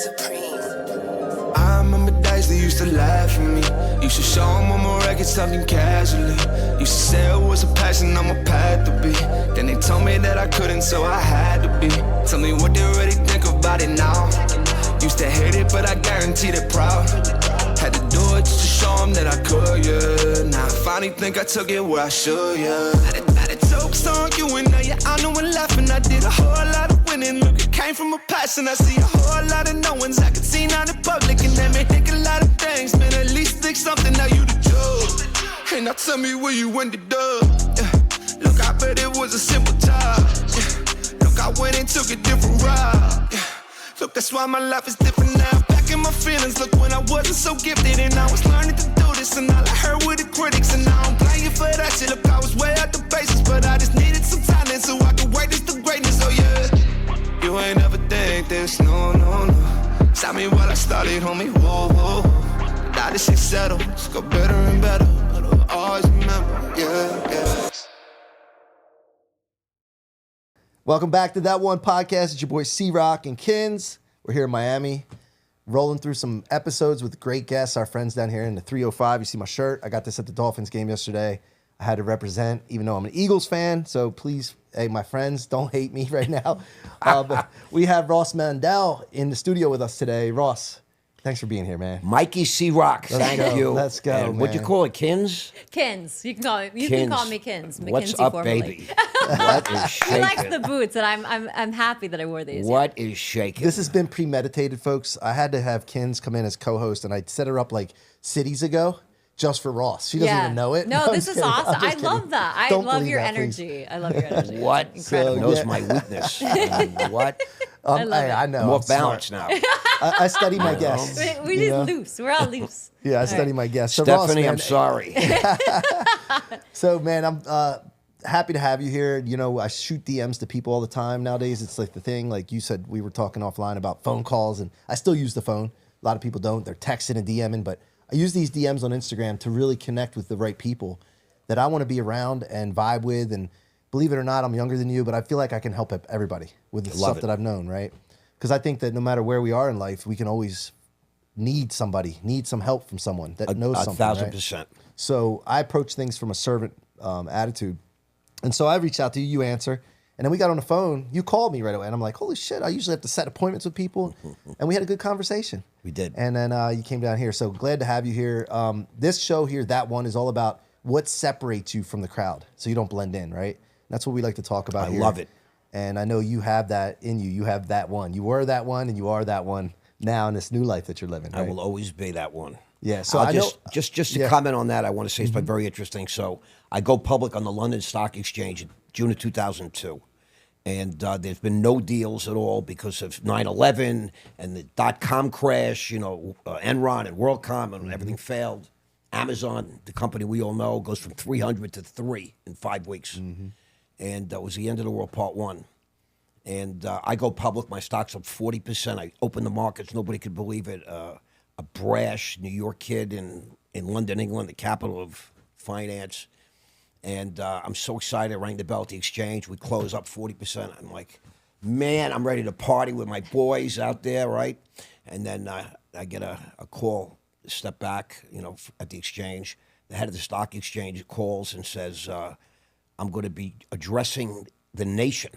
I remember days they used to laugh at me. Used to show them on my records talking casually. Used to say it was a passion on my path to be. Then they told me that I couldn't, so I had to be. Tell me what they really think about it now. Used to hate it, but I guarantee they're proud. Had to do it just to show them that I could, yeah. Now I finally think I took it where I should, yeah. Had a jokes on you and now you're on and laughing. I did a whole lot of winning. Look, it came from a passion. I see a whole lot of knowings. I could see now in public and that may think a lot of things. Man, at least think something, now you the judge. Hey, now tell me where you ended up. Yeah. Look, I bet it was a simple job. Yeah. Look, I went and took a different route. Yeah. Look, that's why my life is different now. Back in my feelings, look, when I wasn't so gifted and I was learning to do this, and all I heard were the critics, and I don't blame you for that shit. Look, I was way out the basis, but I just needed some talent so I could wait this to greatness. Oh yeah, you ain't ever think this, no, no, no. Stop me while I started, homie, whoa, whoa, whoa. Now this shit settled, it's go better and better, but I'll always remember, yeah, yeah. Welcome back to That One Podcast. It's your boy C-Roc and Kinz. We're here in Miami, rolling through some episodes with great guests, our friends down here in the 305. You see my shirt. I got this at the Dolphins game yesterday. I had to represent, even though I'm an Eagles fan. So please, hey, my friends, don't hate me right now. But we have Ross Mandell in the studio with us today. Ross, thanks for being here, man. Mikey C-Roc, thank you. Let's go, man. What'd you call it, Kinz? Kinz. You can call me. You Kinz. can call me Kinz. What's McKinsey up, formerly. baby? What is shaking? He likes the boots, and I'm happy that I wore these. What is shaking? This has been premeditated, folks. I had to have Kinz come in as co-host, and I set her up like cities ago just for Ross. She doesn't even know it. No, I'm this just is kidding. awesome. I'm just I love kidding. that. I Don't love believe your that, please. energy. I love your energy. What? Incredible. So, Knows yeah. my weakness. What? I love it. I know. More I'm smart. balance now. I study my guests. We you just know? loose. We're all loose. Yeah, I study right. my guests. So Stephanie, Ross, man, I'm sorry. So, man, I'm happy to have you here. You know, I shoot DMs to people all the time nowadays. It's like the thing, like you said, we were talking offline about phone calls, and I still use the phone. A lot of people don't. They're texting and DMing, but I use these DMs on Instagram to really connect with the right people that I want to be around and vibe with. And believe it or not, I'm younger than you, but I feel like I can help everybody with the stuff that I've known, right? Because I think that no matter where we are in life, we can always need some help from someone that knows something. 1,000%. Right? So I approach things from a servant attitude. And so I reached out to you, you answer, and then we got on the phone. You called me right away, and I'm like, holy shit, I usually have to set appointments with people. And we had a good conversation. We did. And then you came down here. So glad to have you here. This show here, That One, is all about what separates you from the crowd so you don't blend in, right? That's what we like to talk about here. I love it. And I know you have that in you. You have that one. You were that one, and you are that one now in this new life that you're living. Right? I will always be that one. Yeah. So I'll I know, just to comment on that, I want to say it's been very interesting. So I go public on the London Stock Exchange in June of 2002. And there's been no deals at all because of 9/11 and the dot-com crash, Enron and WorldCom, and everything failed. Amazon, the company we all know, goes from 300 to 3 in 5 weeks. And that was the end of the world, part one. And I go public, my stock's up 40%. I open the markets, nobody could believe it. A brash New York kid in London, England, the capital of finance. And I'm so excited. I rang the bell at the exchange. We close up 40%. I'm like, man, I'm ready to party with my boys out there, right? And then I get a call, step back, at the exchange. The head of the stock exchange calls and says, I'm going to be addressing the nation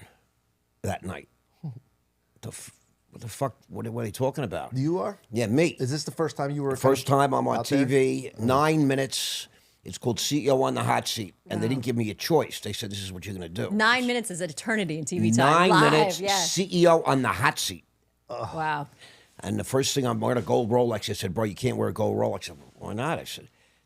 that night. What the fuck? What are they talking about? You are? Yeah, me. Is this the first time you were? First time I'm on out there? TV, 9 minutes. It's called CEO on the Hot Seat. And they didn't give me a choice. They said, this is what you're going to do. 9 minutes is an eternity in TV time. 9 Live, minutes, yes. CEO on the hot seat. Wow. And the first thing, I'm wearing a gold Rolex. I said, bro, you can't wear a gold Rolex. I said, why not?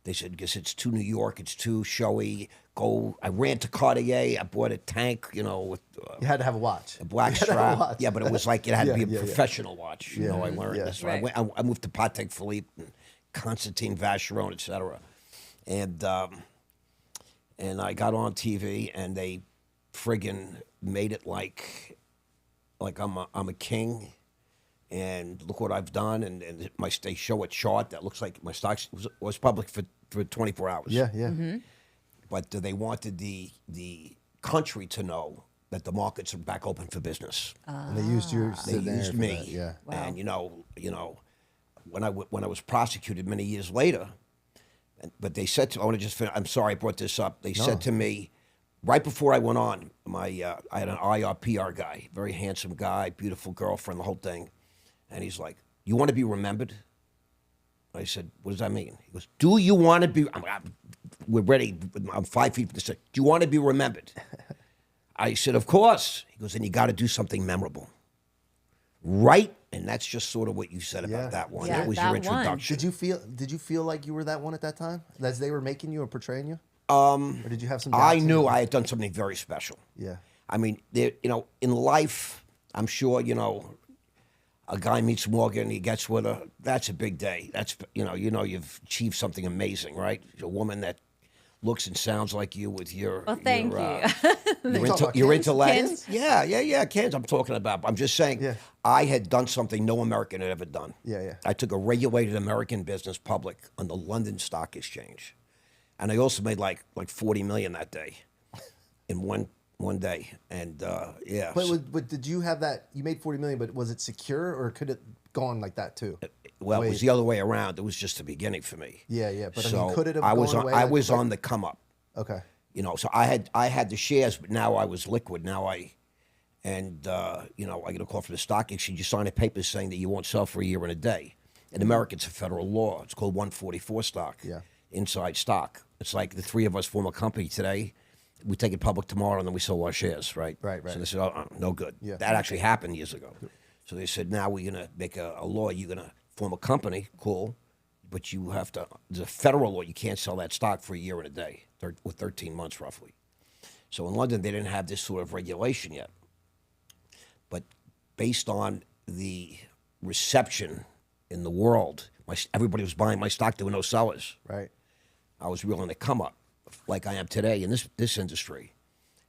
They said, because it's too New York. It's too showy. I ran to Cartier. I bought a tank, with You had to have a watch. a black You had to have a strap. watch. Yeah, but it was like it had to be a Yeah. professional watch. I learned Yeah. this. Right. I moved to Patek Philippe and Constantine Vacheron, et cetera. And I got on TV, and they friggin' made it like I'm a king, and look what I've done. And they show a chart that looks like my stocks was public for 24 hours. Yeah, yeah. Mm-hmm. But they wanted the country to know that the markets are back open for business. And they used you. They used me. Yeah. Wow. And when I was prosecuted many years later, but they said to, I want to just finish, I'm sorry I brought this up. They said to me, right before I went on, I had an IR guy, very handsome guy, beautiful girlfriend, the whole thing. And he's like, you want to be remembered? I said, what does that mean? He goes, do you want to be, we're ready, I'm 5 feet from the set. Do you want to be remembered? I said, of course. He goes, then you got to do something memorable. Right? And that's just sort of what you said about that one. Yeah, that was that your one. introduction. Did you feel like you were that one at that time? As they were making you or portraying you? Or did you have some doubts I in knew you? I had done something very special. Yeah. I mean, in life, I'm sure, a guy meets Morgan, he gets with her. That's a big day. That's, you've achieved something amazing, right? A woman that looks and sounds like you with your... Well, thank you. Your Kinz? intellect. Kinz? Yeah, Kinz I'm talking about. I'm just saying, I had done something no American had ever done. Yeah. I took a regulated American business public on the London Stock Exchange. And I also made like 40 million that day in one day. And yeah. But did you have that? You made 40 million, but was it secure or could it gone like that too? Well, it was the other way around. It was just the beginning for me. Yeah. But So I mean, could it have I gone was on, away I like- was on the come up. Okay. So I had the shares, but now I was liquid. Now I get a call from the stock exchange. You sign a paper saying that you won't sell for a year and a day. In America, it's a federal law. It's called 144 stock. Yeah. Inside stock. It's like the three of us form a company today. We take it public tomorrow, and then we sell our shares, right? Right. So they said, no good. Yeah. That actually happened years ago. So they said, now we're going to make a law. You're going to form a company, cool, but you have to, there's a federal law. You can't sell that stock for a year and a day, or 13 months roughly. So in London, they didn't have this sort of regulation yet. But based on the reception in the world, everybody was buying my stock. There were no sellers. Right. I was really on the come up, like I am today in this industry.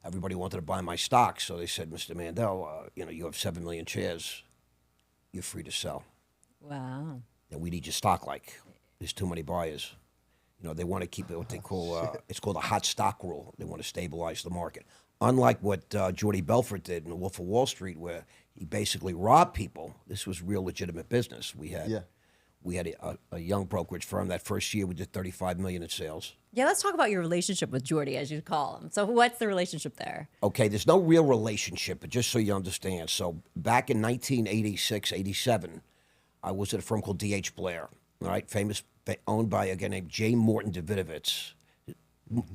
Everybody wanted to buy my stock, so they said, Mr. Mandel, you have 7 million shares. You're free to sell. Wow. And we need your stock. Like, there's too many buyers. They want to keep it what they call it's called a hot stock rule. They want to stabilize the market. Unlike what Jordy Belfort did in The Wolf of Wall Street, where he basically robbed people. This was real legitimate business. We had a young brokerage firm. That first year, we did 35 million in sales. Yeah, let's talk about your relationship with Jordy, as you call him. So what's the relationship there? Okay, there's no real relationship, but just so you understand. So back in 1986, 87, I was at a firm called D.H. Blair, all right, owned by a guy named J. Morton Davidovitz.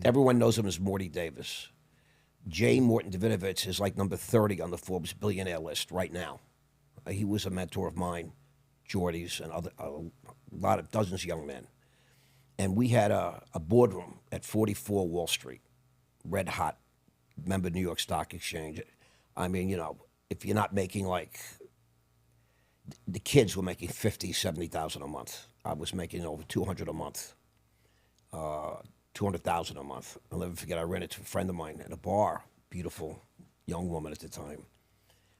Everyone knows him as Morty Davis. J. Morton Davidovitz is like number 30 on the Forbes billionaire list right now. He was a mentor of mine, Jordy's, and dozens of young men. And we had a boardroom at 44 Wall Street, red hot, member New York Stock Exchange. I mean, if you're not making the kids were making 50, 70,000 a month. I was making over 200 a month, 200,000 a month. I'll never forget, I ran into a friend of mine at a bar, beautiful young woman at the time.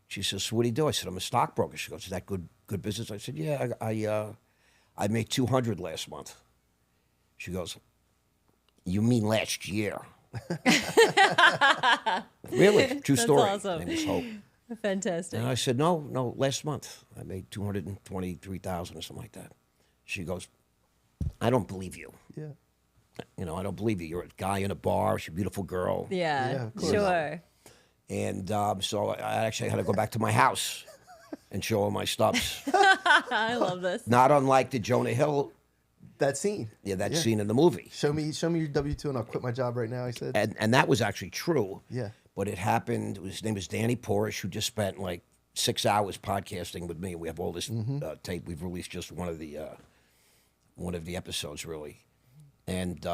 She says, so what do you do? I said, I'm a stockbroker. She goes, is that good business? I said, yeah, I made 200 last month. She goes, you mean last year? Really? True story. Awesome. Her name was Hope. Fantastic. And I said, no, last month. I made 223,000 or something like that. She goes, I don't believe you. Yeah. I don't believe you. You're a guy in a bar. She's a beautiful girl. Yeah, of course. sure. And so I actually had to go back to my house and show her my stubs. I love this. Not unlike the Jonah Hill, That scene. scene in the movie. Show me your W-2 and I'll quit my job right now, he said. And that was actually true. Yeah. But it happened. His name is Danny Porish, who just spent like 6 hours podcasting with me. We have all this tape. We've released just one of the episodes, really. And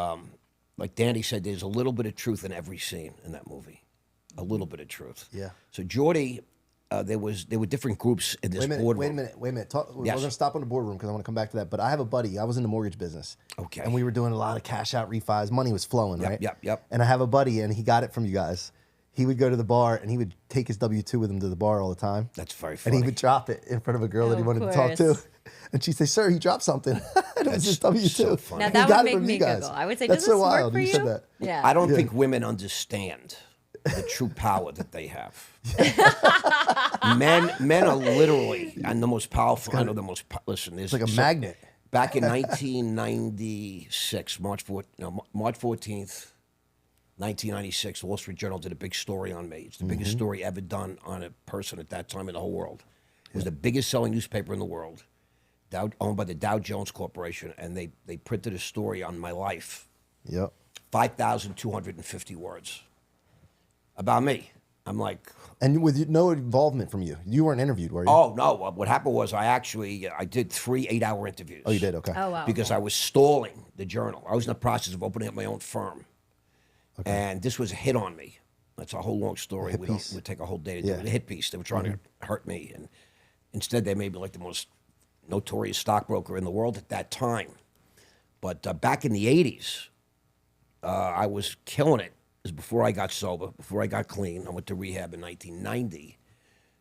like Danny said, there's a little bit of truth in every scene in that movie. A little bit of truth. Yeah. So Jordy, there were different groups in this boardroom. Wait a minute. We're Yes. going to stop on the boardroom because I want to come back to that. But I have a buddy. I was in the mortgage business. Okay. And we were doing a lot of cash out refis. Money was flowing, right? Yep. And I have a buddy, and he got it from you guys. He would go to the bar, and he would take his W-2 with him to the bar all the time. That's very funny. And he would drop it in front of a girl that he Of wanted to talk to. course. And she'd say, sir, he dropped something. And it was his W-2. so funny. Now He that got would it make from me you guys. giggle. I would say, That's does so this wild. work for You you? said that. Yeah. I don't think women understand the true power that they have. Men are literally, and the most powerful, I know the most, listen, there's It's like a magnet. Back in 1996, March 14th, 1996, the Wall Street Journal did a big story on me. It's the biggest story ever done on a person at that time in the whole world. It was the biggest selling newspaper in the world, owned by the Dow Jones Corporation, and they printed a story on my life. Yep. 5,250 words about me. I'm like, And with no involvement from you. You weren't interviewed, were you? oh no! What happened was I did 3 8-hour interviews. Oh, you did? Okay. Oh, wow. Because I was stalling the Journal. I was in the process of opening up my own firm, and this was a hit on me. That's a whole long story. Hit piece. We'd take a whole day to do it. A hit piece. They were trying to hurt me, and instead they made me like the most notorious stockbroker in the world at that time. But back in the 80s, I was killing it. It was before I got sober, before I got clean. I went to rehab in 1990.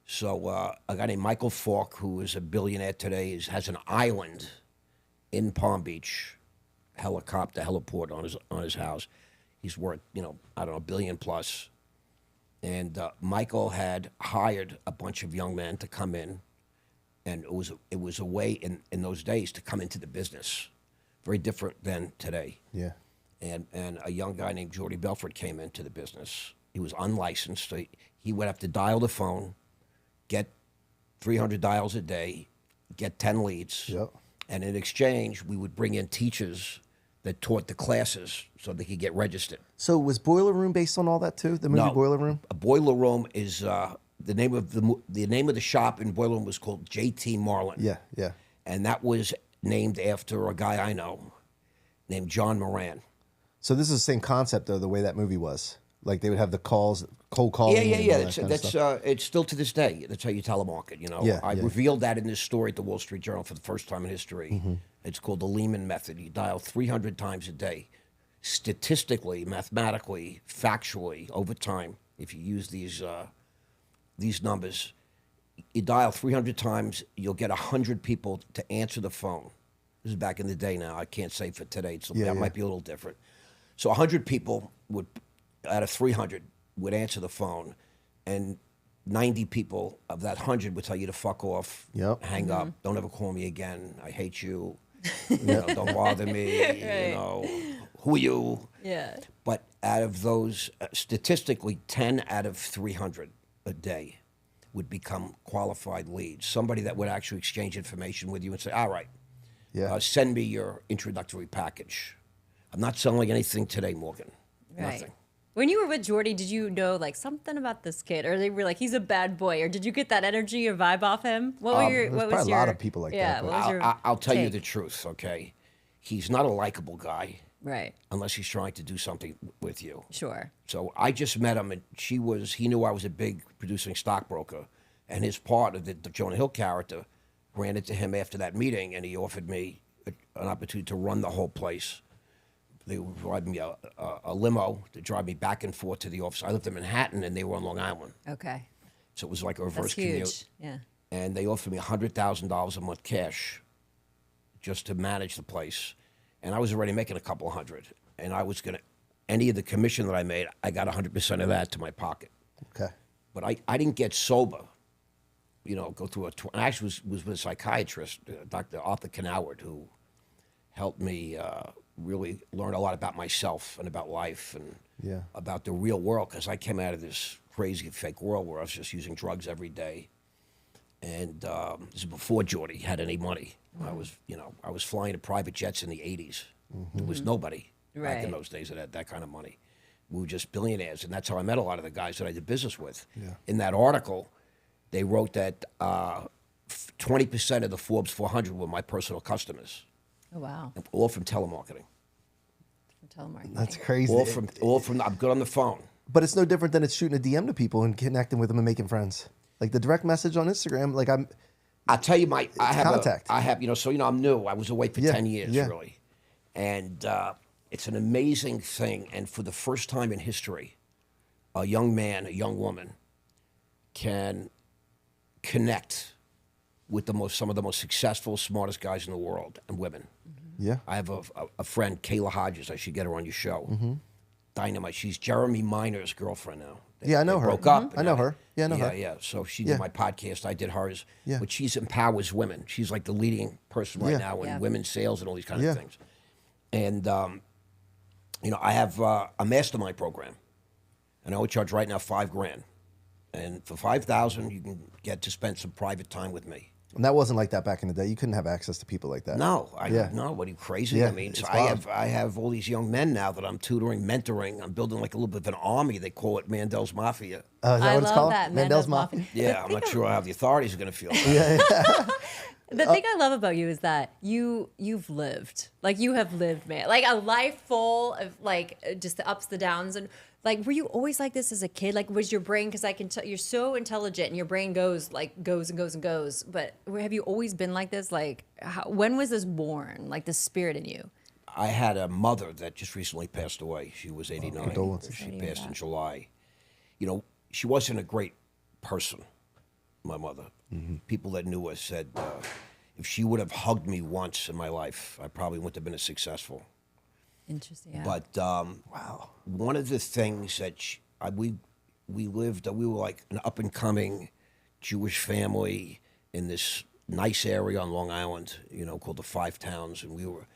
So a guy named Michael Falk, who is a billionaire today, has an island in Palm Beach, heliport on his house. He's worth, I don't know, $1 billion plus. And Michael had hired a bunch of young men to come in, and it was a way in those days to come into the business, very different than today. Yeah. And a young guy named Jordy Belfort came into the business. He was unlicensed. So he would have to dial the phone, get 300 dials a day, get 10 leads. Yep. And in exchange, we would bring in teachers that taught the classes so they could get registered. So was Boiler Room based on all that too? The movie No, Boiler Room? A Boiler Room is the name of the shop in Boiler Room was called J.T. Marlin. Yeah, yeah. And that was named after a guy I know named John Moran. So this is the same concept though, the way that movie was. Like they would have the cold calling. Yeah. and all that That's kind of stuff. it's still to this day. That's how you telemarket. Yeah, I yeah. revealed that in this story at the Wall Street Journal for the first time in history. Mm-hmm. It's called the Lehman method. You dial 300 times a day, statistically, mathematically, factually, over time. If you use these numbers, you dial 300 times, you'll get 100 people to answer the phone. This is back in the day. Now I can't say for today, so that might be a little different. So 100 people out of 300 would answer the phone, and 90 people of that 100 would tell you to fuck off, hang up, don't ever call me again, I hate you, don't bother me, who are you? Yeah. But out of those, statistically, 10 out of 300 a day would become qualified leads, somebody that would actually exchange information with you and say, all right, send me your introductory package. I'm not selling anything today, Morgan. Right. Nothing. When you were with Jordy, did you know like something about this kid, or they were like, he's a bad boy, or did you get that energy or vibe off him? What were your? There's What probably was a your? lot of people like that, but- What was your I'll tell you take? the truth, okay? He's not a likable guy Right. unless he's trying to do something with you. Sure. So I just met him, and he knew I was a big producing stockbroker, and his partner, the Jonah Hill character, ran into him after that meeting, and he offered me an opportunity to run the whole place. They would provide me a limo to drive me back and forth to the office. I lived in Manhattan, and they were on Long Island. Okay. So it was like a That's reverse huge. commute. Yeah. And they offered me $100,000 a month cash just to manage the place. And I was already making a couple hundred. And I was any of the commission that I made, I got 100% of that to my pocket. Okay. But I didn't get sober, go through I actually was with a psychiatrist, Dr. Arthur Knauert, who helped me really learn a lot about myself and about life and about the real world, because I came out of this crazy fake world where I was just using drugs every day. And this is before Jordy had any money. I was flying to private jets in the 80s. There was nobody back in Right. those days that had that kind of money. We were just billionaires, and that's how I met a lot of the guys that I did business with. Yeah. In that article, they wrote that 20% of the Forbes 400 were my personal customers, Oh wow. all from telemarketing. Telemarketing. That's crazy. All from I'm good on the phone. But it's no different than it's shooting a DM to people and connecting with them and making friends. Like the direct message on Instagram, like I'll tell you, I have contact. I'm new. I was away for 10 years, yeah. really. And it's an amazing thing. And for the first time in history, a young man, a young woman can connect with some of the most successful, smartest guys in the world, and women. yeah. I have a friend, Kayla Hodges. I should get her on your show. dynamite. She's Jeremy Miner's girlfriend now. Yeah, I know They her. broke up. I know her. Yeah, I know her. Yeah. So she Yeah. did my podcast. I did hers. Yeah. But she's empowers women. She's like the leading person right Yeah. now in Yeah. women's sales and all these kind Yeah. of things. And I have a mastermind program, and I would charge right now $5,000. And for $5,000, you can get to spend some private time with me. And that wasn't like that back in the day. You couldn't have access to people like that. No, Yeah. no. What are you crazy? Yeah, I mean, it's so wild. I have all these young men now that I'm tutoring, mentoring. I'm building like a little bit of an army. They call it Mandel's Mafia. Is that I what it's love called? that. Mandel's Mafia. Mafia? Yeah, I'm not sure how the authorities are going to feel. The thing I love about you is that you've lived. Like, you have lived, man. Like, a life full of, like, just the ups, the downs. And, like, were you always like this as a kid? Like, was your brain, because I can tell you're so intelligent and your brain goes and goes and goes. But have you always been like this? Like, when was this born? Like, the spirit in you? I had a mother that just recently passed away. She was 89. condolences. She passed in July. You know, she wasn't a great person, my mother. People that knew her said if she would have hugged me once in my life, I probably wouldn't have been as successful. Interesting. Yeah. But wow, one of the things that we lived, we were like an up and coming Jewish family in this nice area on Long Island, called the Five Towns, and we were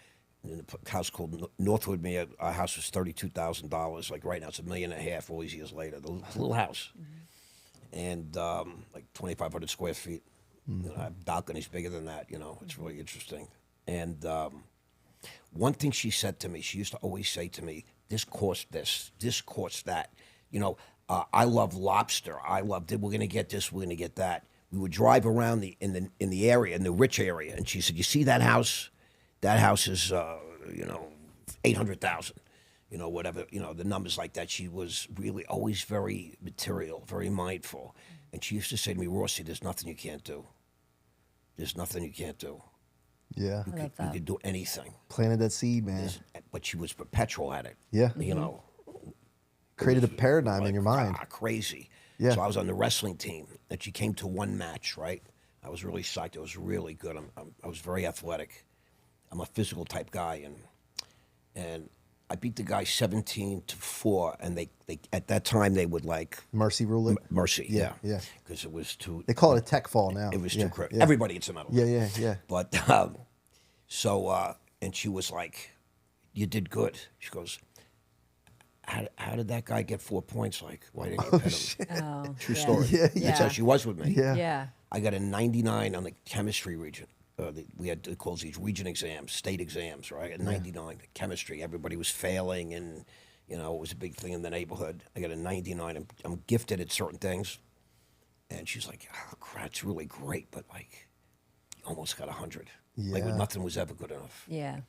in a house called Northwood. Our house was $32,000. Like right now, it's $1.5 million. All these years later, the little house, and like 2,500 square feet. I have balconies bigger than that. It's really interesting. And one thing she said to me, she used to always say to me, "This costs this costs that." I love lobster. We're going to get this. We're going to get that. We would drive around in the area, in the rich area, and she said, "You see that house? That house is, $800,000." Whatever, the numbers like that. She was really always very material, very mindful. And she used to say to me, "Rossi, there's nothing you can't do. There's nothing you can't do. Yeah. You could do anything." Planted that seed, man. But she was perpetual at it. Yeah. Created a was paradigm in your mind. Crazy. Yeah. So I was on the wrestling team, and she came to one match, right? I was really psyched. It was really good. I was very athletic. I'm a physical type guy, and I beat the guy 17-4, and they at that time they would like Mercy rule it. mercy, Yeah, yeah. because it was too. They call it a tech fall now. It was Yeah, too crazy. yeah. Everybody gets a medal. Yeah. But and she was like, "You did good." She goes, How did that guy get 4 points? Like, why didn't you pit him? Oh, True yeah. story. Yeah, That's how she was with me. Yeah. Yeah. I got a 99 on the chemistry region. We had to call these region exams, state exams, right? I got 99. Chemistry, everybody was failing, and it was a big thing in the neighborhood. I got a 99. I'm gifted at certain things, and she's like, "Oh, crap, it's really great, but like, you almost got 100. Like, Yeah. nothing was ever good enough." Yeah.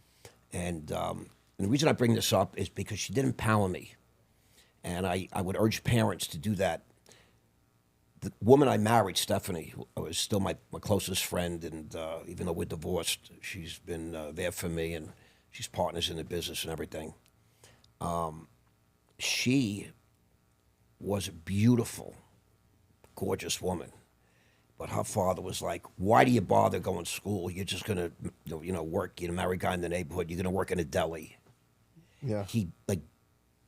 And the reason I bring this up is because she did empower me, and I would urge parents to do that. The woman I married, Stephanie, was still my closest friend, and even though we're divorced, she's been there for me, and she's partners in the business and everything. She was a beautiful, gorgeous woman, but her father was like, "Why do you bother going to school? You're just gonna, work. You're a married guy in the neighborhood. You're gonna work in a deli." Yeah. He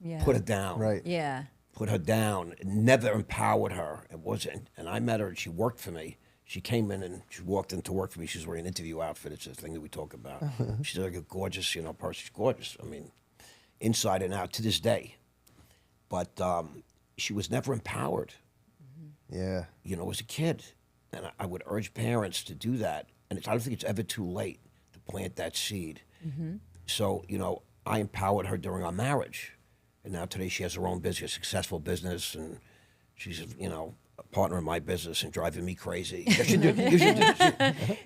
Yeah. put her down. Right. Yeah. Put her down, never empowered her. It wasn't, and I met her and she worked for me. She came in and she walked into work for me. She was wearing an interview outfit. It's a thing that we talk about. She's like a gorgeous, person. She's gorgeous. I mean, inside and out to this day. But she was never empowered, Yeah. as a kid. And I would urge parents to do that. And I don't think it's ever too late to plant that seed. So, I empowered her during our marriage. And now today she has her own business, successful business, and she's, a partner in my business and driving me crazy. You should do.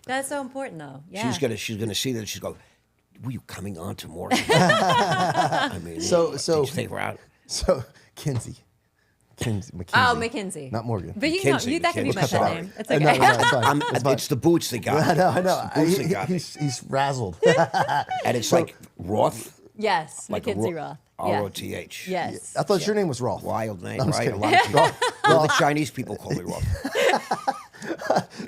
That's so important, though. Yeah. She's gonna see that. She's go, "Were you coming on tomorrow?" I mean, So- did you take her out? So, Kinsey. McKinsey. Oh, McKinsey. Not Morgan. But you Kinsey, that can be my McKinsey. pet Sorry. name. It's No, okay. no, it's fine. It's fine. It's the boots that got I me. know, I know. It's the boots that got me. He's razzled. And it's like Roth, Yes, like McKinsey a Roth. R-O-T-H. Yes. I thought your name was Roth. Wild name, I'm just right? A kidding. lot of people, all the Chinese people call me Roth.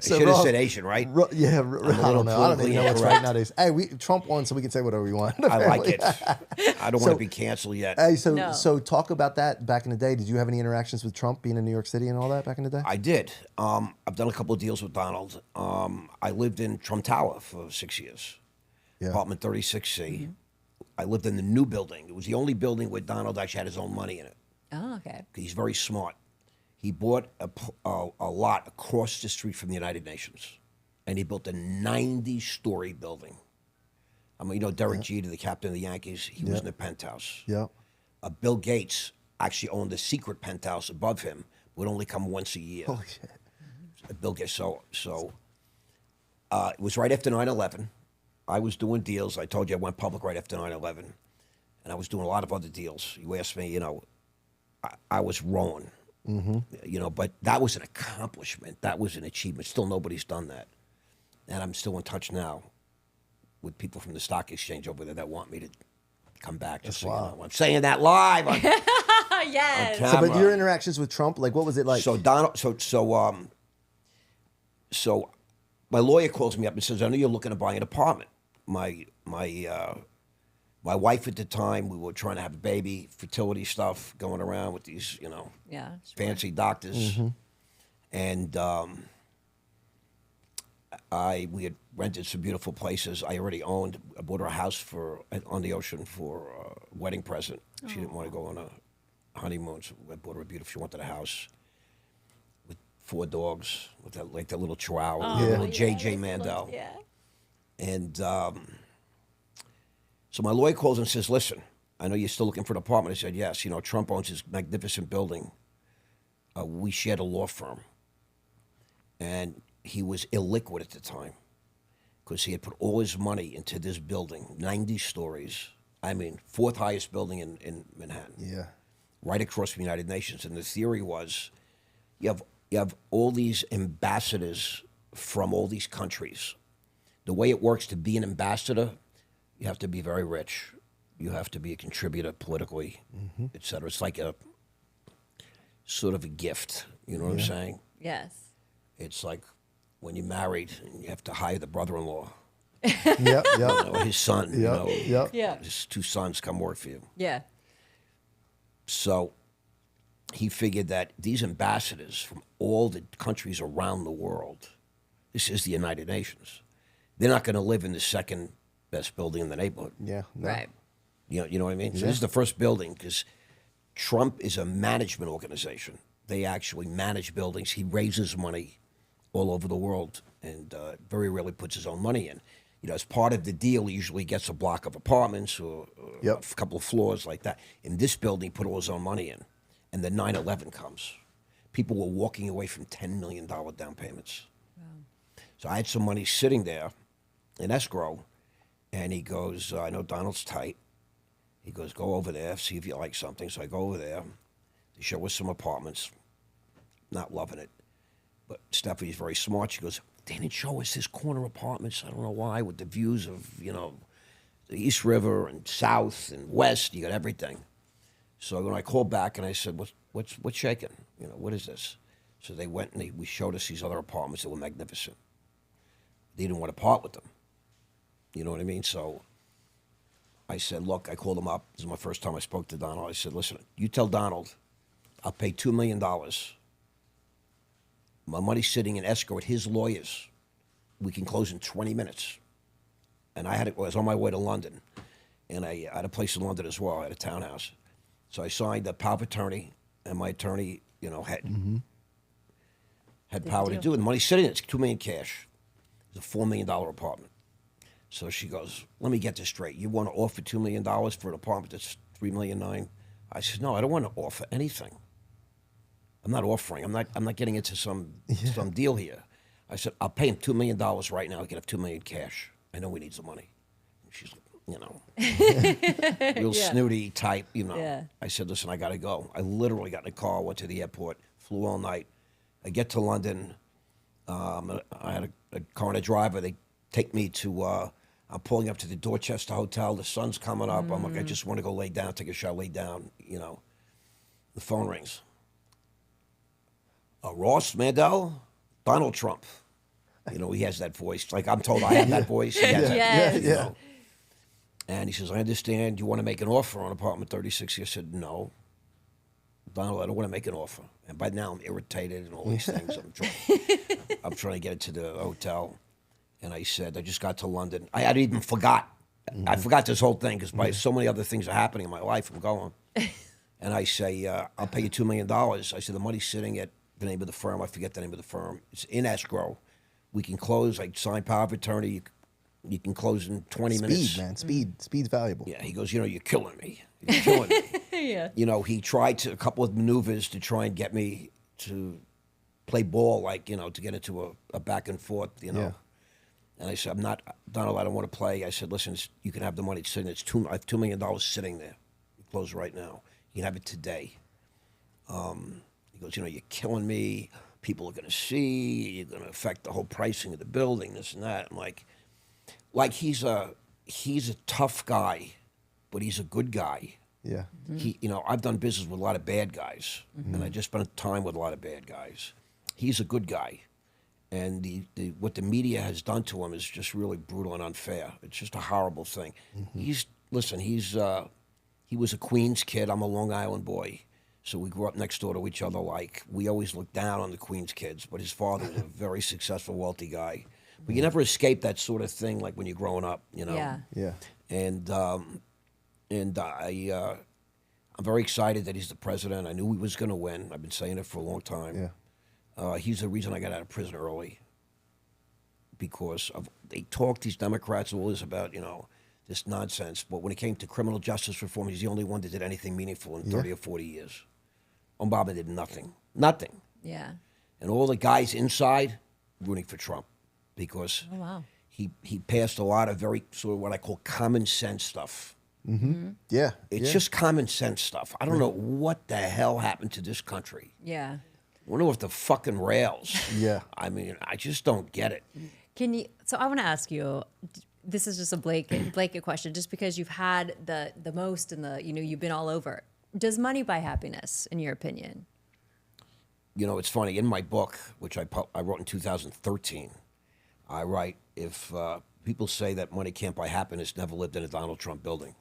should have Ross, said Asian, right? Yeah, I don't know. I don't even know what's right incorrect. nowadays. Hey, Trump won, so we can say whatever we want. I like it. I don't want So- to be canceled yet. Hey, No. so talk about that back in the day. Did you have any interactions with Trump being in New York City and all that back in the day? I did. I've done a couple of deals with Donald. I lived in Trump Tower for 6 years, Yeah. apartment 36C. I lived in the new building. It was the only building where Donald actually had his own money in it. Oh, okay. He's very smart. He bought a lot across the street from the United Nations, and he built a 90-story building. I mean, you know, Derek Jeter, the captain of the Yankees, he was in the penthouse. Yeah. Bill Gates actually owned a secret penthouse above him, would only come once a year. Holy shit. Bill Gates. So it was right after 9/11. I was doing deals. I told you I went public right after 9/11, and I was doing a lot of other deals. You asked me, you know, I was rolling, you know, but that was an accomplishment. That was an achievement. Still, nobody's done that, and I'm still in touch now with people from the stock exchange over there that want me to come back. Just so you know. I'm saying that live. On, Yes. on So, but camera. your interactions with Trump, like, what was it like? So Donald, so my lawyer calls me up and says, "I know you're looking to buy an apartment." My wife at the time, we were trying to have a baby, fertility stuff going around with these, you know, Yeah. Sure. fancy doctors, and we had rented some beautiful places. I already owned. I bought her a house on the ocean for a wedding present. She didn't want to go on a honeymoon, so I bought her a beautiful. She wanted a house with 4 dogs, with that little Chihuahua, Yeah. little JJ Mandel. Yeah. And so my lawyer calls and says, "Listen, I know you're still looking for an apartment." I said, "Yes. You know, Trump owns his magnificent building. We shared a law firm, and he was illiquid at the time because he had put all his money into this building, 90 stories. I mean, 4th highest building in Manhattan, Yeah. right across from the United Nations. And the theory was, you have all these ambassadors from all these countries. The way it works to be an ambassador, you have to be very rich. You have to be a contributor politically, et cetera. It's like a sort of a gift. You know what I'm saying? Yes. It's like when you're married and you have to hire the brother-in-law Yep. Yep. or his son. You know, Yep. Yeah. his 2 sons come work for you. Yeah. So he figured that these ambassadors from all the countries around the world, this is the United Nations, they're not going to live in the second best building in the neighborhood. Yeah. No. Right. You know what I mean? So this is the first building because Trump is a management organization. They actually manage buildings. He raises money all over the world and very rarely puts his own money in. You know, as part of the deal, he usually gets a block of apartments or Yep. a couple of floors like that. In this building, he put all his own money in. And then 9/11 comes. People were walking away from $10 million down payments. So I had some money sitting there in escrow, and he goes, "I know Donald's tight." He goes, "Go over there, see if you like something." So I go over there. They show us some apartments. Not loving it. But Stephanie's very smart. She goes, "They didn't show us this corner apartments. I don't know why, with the views of, you know, the East River and South and West. You got everything." So when I called back and I said, what's shaking? You know, what is this? So they went and we showed us these other apartments that were magnificent. They didn't want to part with them. You know what I mean? So I said, look, I called him up. This is my first time I spoke to Donald. I said, "Listen, you tell Donald I'll pay $2 million. My money's sitting in escrow at his lawyers. We can close in 20 minutes. And I was on my way to London. And I had a place in London as well. I had a townhouse. So I signed a power of attorney, and my attorney, you know, had power to do it. The money's sitting there. It's $2 million cash. It's a $4 million apartment. So she goes, "Let me get this straight. You want to offer $2 million for an apartment that's $3.9 million?" I said, "No, I don't want to offer anything. I'm not offering. I'm not getting into some deal here." I said, "I'll pay him $2 million right now. He can have $2 million cash. I know he needs the money." And she's, you know, real snooty type, you know. Yeah. I said, "Listen, I got to go." I literally got in a car, went to the airport, flew all night. I get to London. I had a car and a driver. They take me to. I'm pulling up to the Dorchester Hotel. The sun's coming up. I'm like, I just want to go lay down, take a shower, lay down. You know, the phone rings. Ross Mandell? Donald Trump. You know, he has that voice. Like I'm told I have that voice. He has that, Yes. you know. And he says, I understand you want to make an offer on apartment 36. I said, no. Donald, I don't want to make an offer. And by now I'm irritated and all these things. I'm trying to get to the hotel. And I said, I just got to London. I had even forgot. I forgot this whole thing because by so many other things are happening in my life, I'm going. And I say, I'll pay you $2 million. I said, the money's sitting at the name of the firm. I forget the name of the firm. It's in escrow. We can close. I sign power of attorney. You can close in 20 minutes. Speed, man. Speed's valuable. Yeah, he goes, you know, you're killing me. You're killing me. Yeah. You know, he tried a couple of maneuvers to try and get me to play ball, like, you know, to get into a back and forth, you know. Yeah. And I said, I'm not, Donald, I don't want to play. I said, listen, you can have the money. It's sitting, I have $2 million sitting there. You close right now. You can have it today. He goes, you know, you're killing me. People are going to see. You're going to affect the whole pricing of the building, this and that. I'm like he's a tough guy, but he's a good guy. Yeah. He, you know, I've done business with a lot of bad guys, and I just spent time with a lot of bad guys. He's a good guy, and what the media has done to him is just really brutal and unfair. It's just a horrible thing. He was a Queens kid. I'm a Long Island boy, so we grew up next door to each other. Like we always looked down on the Queens kids, but his father was a very successful, wealthy guy. But you never escape that sort of thing, like when you're growing up, you know. Yeah. Yeah. And I'm very excited that he's the president. I knew he was going to win. I've been saying it for a long time. Yeah. He's the reason I got out of prison early. Because they talk, these Democrats, all this about, you know, this nonsense. But when it came to criminal justice reform, he's the only one that did anything meaningful in 30 or 40 years. Obama did nothing. Nothing. Yeah. And all the guys inside rooting for Trump. Because Oh, wow. he passed a lot of very sort of what I call common sense stuff. Yeah. It's just common sense stuff. I don't know what the hell happened to this country. Yeah. I wonder if the fucking rails. Yeah. I mean, I just don't get it. Can you? So I want to ask you. This is just a blanket question. Just because you've had the most and you've been all over. Does money buy happiness, in your opinion? You know, it's funny. In my book, which I wrote in 2013, I write, if people say that money can't buy happiness, never lived in a Donald Trump building.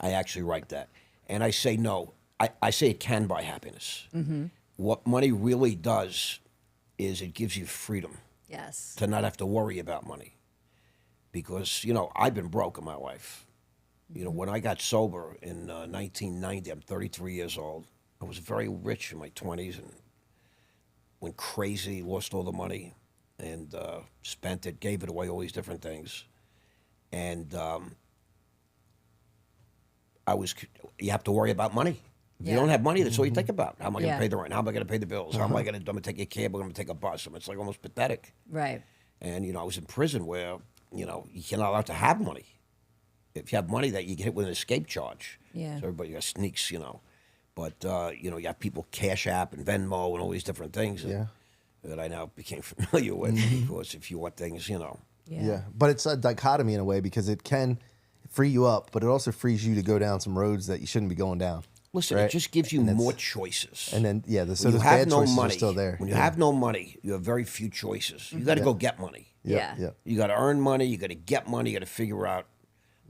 I actually write that. And I say no. I say it can buy happiness. What money really does is it gives you freedom. Yes. To not have to worry about money. Because, you know, I've been broke in my life. You know, when I got sober in 1990, I'm 33 years old. I was very rich in my 20s and went crazy, lost all the money, and spent it, gave it away, all these different things. And you have to worry about money. If you don't have money, that's all you think about. How am I going to pay the rent? How am I going to pay the bills? How am I going to take a cab or I'm going to take a bus? I mean, it's like almost pathetic. Right. And, you know, I was in prison where, you know, you're not allowed to have money. If you have money, that you get hit with an escape charge. Yeah. So everybody sneaks, you know. But, you know, you have people Cash App and Venmo and all these different things that I now became familiar with because if you want things, you know. Yeah. But it's a dichotomy in a way because it can free you up, but it also frees you to go down some roads that you shouldn't be going down. Listen, right? it just gives you more choices. And then, so when those you have bad no choices money, are still there. When you have no money, you have very few choices. You got to go get money. Yeah. You got to earn money. You got to get money. You got to figure out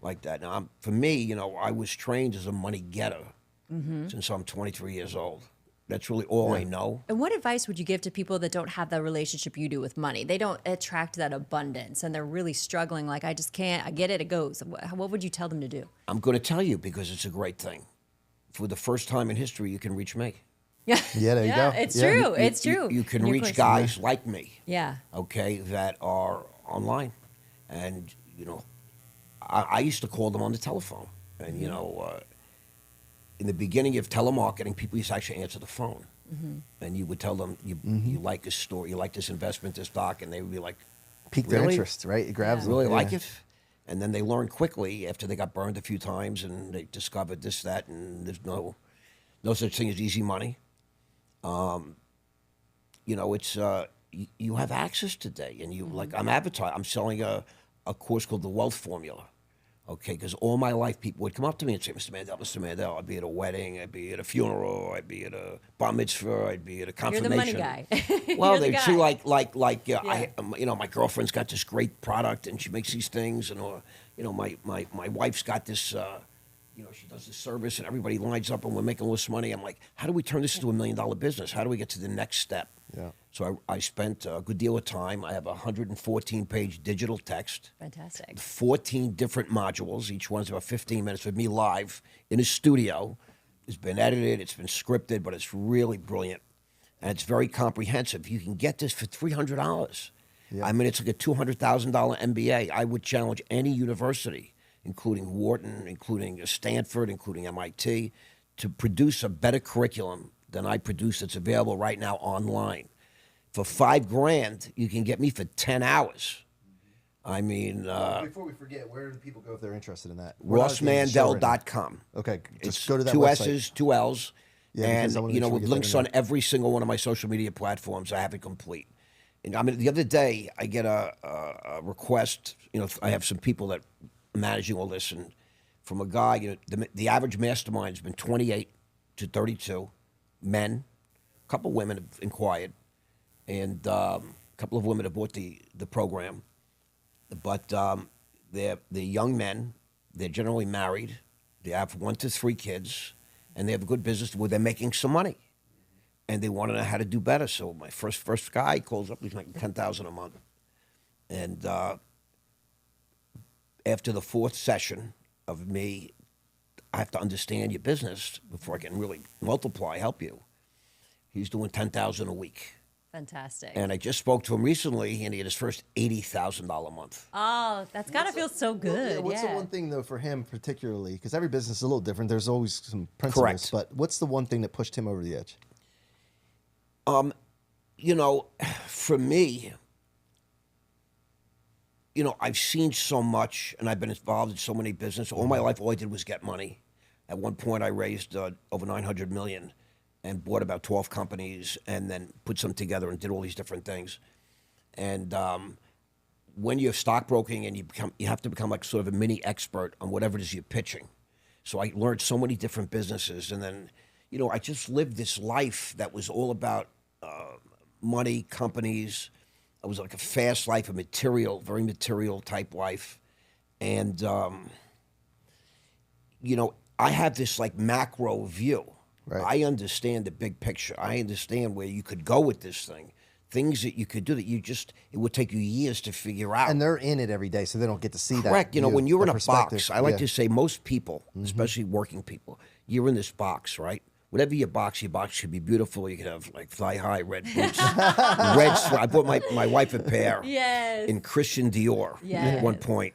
like that. Now, for me, you know, I was trained as a money getter since I'm 23 years old. That's really all I know. And what advice would you give to people that don't have that relationship you do with money? They don't attract that abundance and they're really struggling. Like, I just can't, I get it, it goes. What would you tell them to do? I'm going to tell you because it's a great thing. For the first time in history, you can reach me. Yeah. Yeah, there you go. It's Yeah. true. It's true. You can And your reach question- guys like me. Yeah. Okay, that are online. And, you know, I used to call them on the telephone. And, you know, in the beginning of telemarketing, people used to actually answer the phone. And you would tell them, you like this store, you like this investment, this stock, and they would be like, Pique their really? interest, right? It grabs them. Really Yeah. like it? And then they learned quickly after they got burned a few times and they discovered this, that, and there's no such thing as easy money. You know, it's you have access today, and you like I'm selling a course called the Wealth Formula, Okay, because all my life people would come up to me and say, Mr. Mandel, I'd be at a wedding, I'd be at a funeral, I'd be at a bar mitzvah, I'd be at a You're the confirmation. money guy. Well, You're the they'd see guy. my girlfriend's got this great product and she makes these things, and my wife's got this, she does this service and everybody lines up and we're making all this money. I'm like, how do we turn this into $1 million business? How do we get to the next step? Yeah. So I spent a good deal of time. I have a 114-page digital text. Fantastic. 14 different modules. Each one's about 15 minutes with me live in a studio. It's been edited, it's been scripted, but it's really brilliant. And it's very comprehensive. You can get this for $300. Yeah. I mean, it's like a $200,000 MBA. I would challenge any university, including Wharton, including Stanford, including MIT, to produce a better curriculum than I produce that's available right now online. For $5,000, you can get me for 10 hours. I mean, before we forget, where do people go if they're interested in that? RossMandell.com. Okay, It's just go to that two website. S's, two L's, Yeah, because I and wanna make sure we with get that links in on there. every single one of my social media platforms. I have it complete. And I mean, the other day I get a request. I have some people that are managing all this, and from a guy. The average mastermind has been 28 to 32 men. A couple of women have inquired, and a couple of women have bought the program. But they're young men. They're generally married. They have 1 to 3 kids, and they have a good business where they're making some money, and they want to know how to do better. So my first guy calls up. He's making $10,000 a month, and after the 4th session of me, I have to understand your business before I can really help you. He's doing $10,000 a week. Fantastic. And I just spoke to him recently, and he had his first $80,000 a month. Oh, that's gotta feel so good. What's the one thing though for him particularly? Because every business is a little different. There's always some principles. Correct. But what's the one thing that pushed him over the edge? For me, I've seen so much, and I've been involved in so many businesses. All my life, all I did was get money. At one point, I raised over $900 million and bought about 12 companies, and then put some together and did all these different things. And when you're stockbroking, and you have to become like sort of a mini expert on whatever it is you're pitching. So I learned so many different businesses, and then I just lived this life that was all about money, companies. It was like a fast life, a very material type life. And, I have this like macro view. Right. I understand the big picture. I understand where you could go with this thing. Things that you could do that it would take you years to figure out. And they're in it every day, so they don't get to see that. Correct. When you're in a perspective. box, I like Yeah. to say most people, especially working people, you're in this box, right? Whatever your box should be beautiful. You could have like thigh-high red boots, I bought my wife a pair Yes. in Christian Dior Yes. at one point,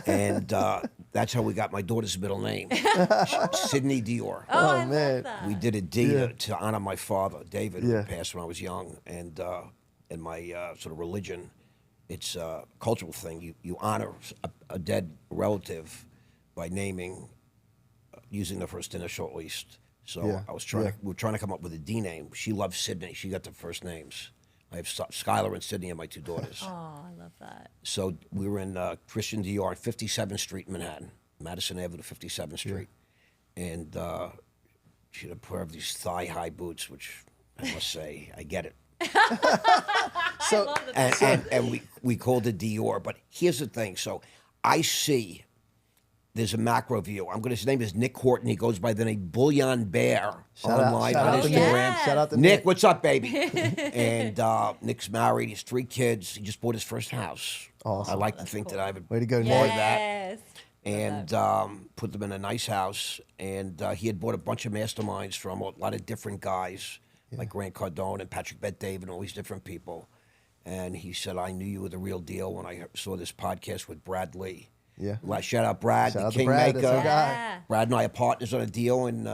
and that's how we got my daughter's middle name, Sydney Dior. Oh, I man. love that. We did a deed to honor my father, David, Yeah. who passed when I was young, and in my sort of religion, it's a cultural thing. You honor a dead relative by naming, using the first initial at least. So Yeah. we were trying to come up with a D name. She loves Sydney. She got the first names. I have Skylar and Sydney are my 2 daughters. Oh, I love that. So we were in Christian Dior on 57th Street in Manhattan, Madison Avenue, 57th Street. And she had a pair of these thigh-high boots, which I must say, I get it. So, And we called it Dior. But here's the thing. So I see there's a macro view. His name is Nick Horton. He goes by the name Bullion Bear online on to Instagram. Nick. Shout out to Nick, what's up, baby? And Nick's married. He has 3 kids. He just bought his first house. Awesome. I like to think that I would Way to go, Nick. more of that. Yes. And put them in a nice house. And he had bought a bunch of masterminds from a lot of different guys, like Grant Cardone and Patrick Bet-Dave and all these different people. And he said, I knew you were the real deal when I saw this podcast with Brad Lee. Yeah. Shout out Brad, Shout the out to Brad, Kingmaker. that's our guy. Yeah. Brad and I are partners on a deal in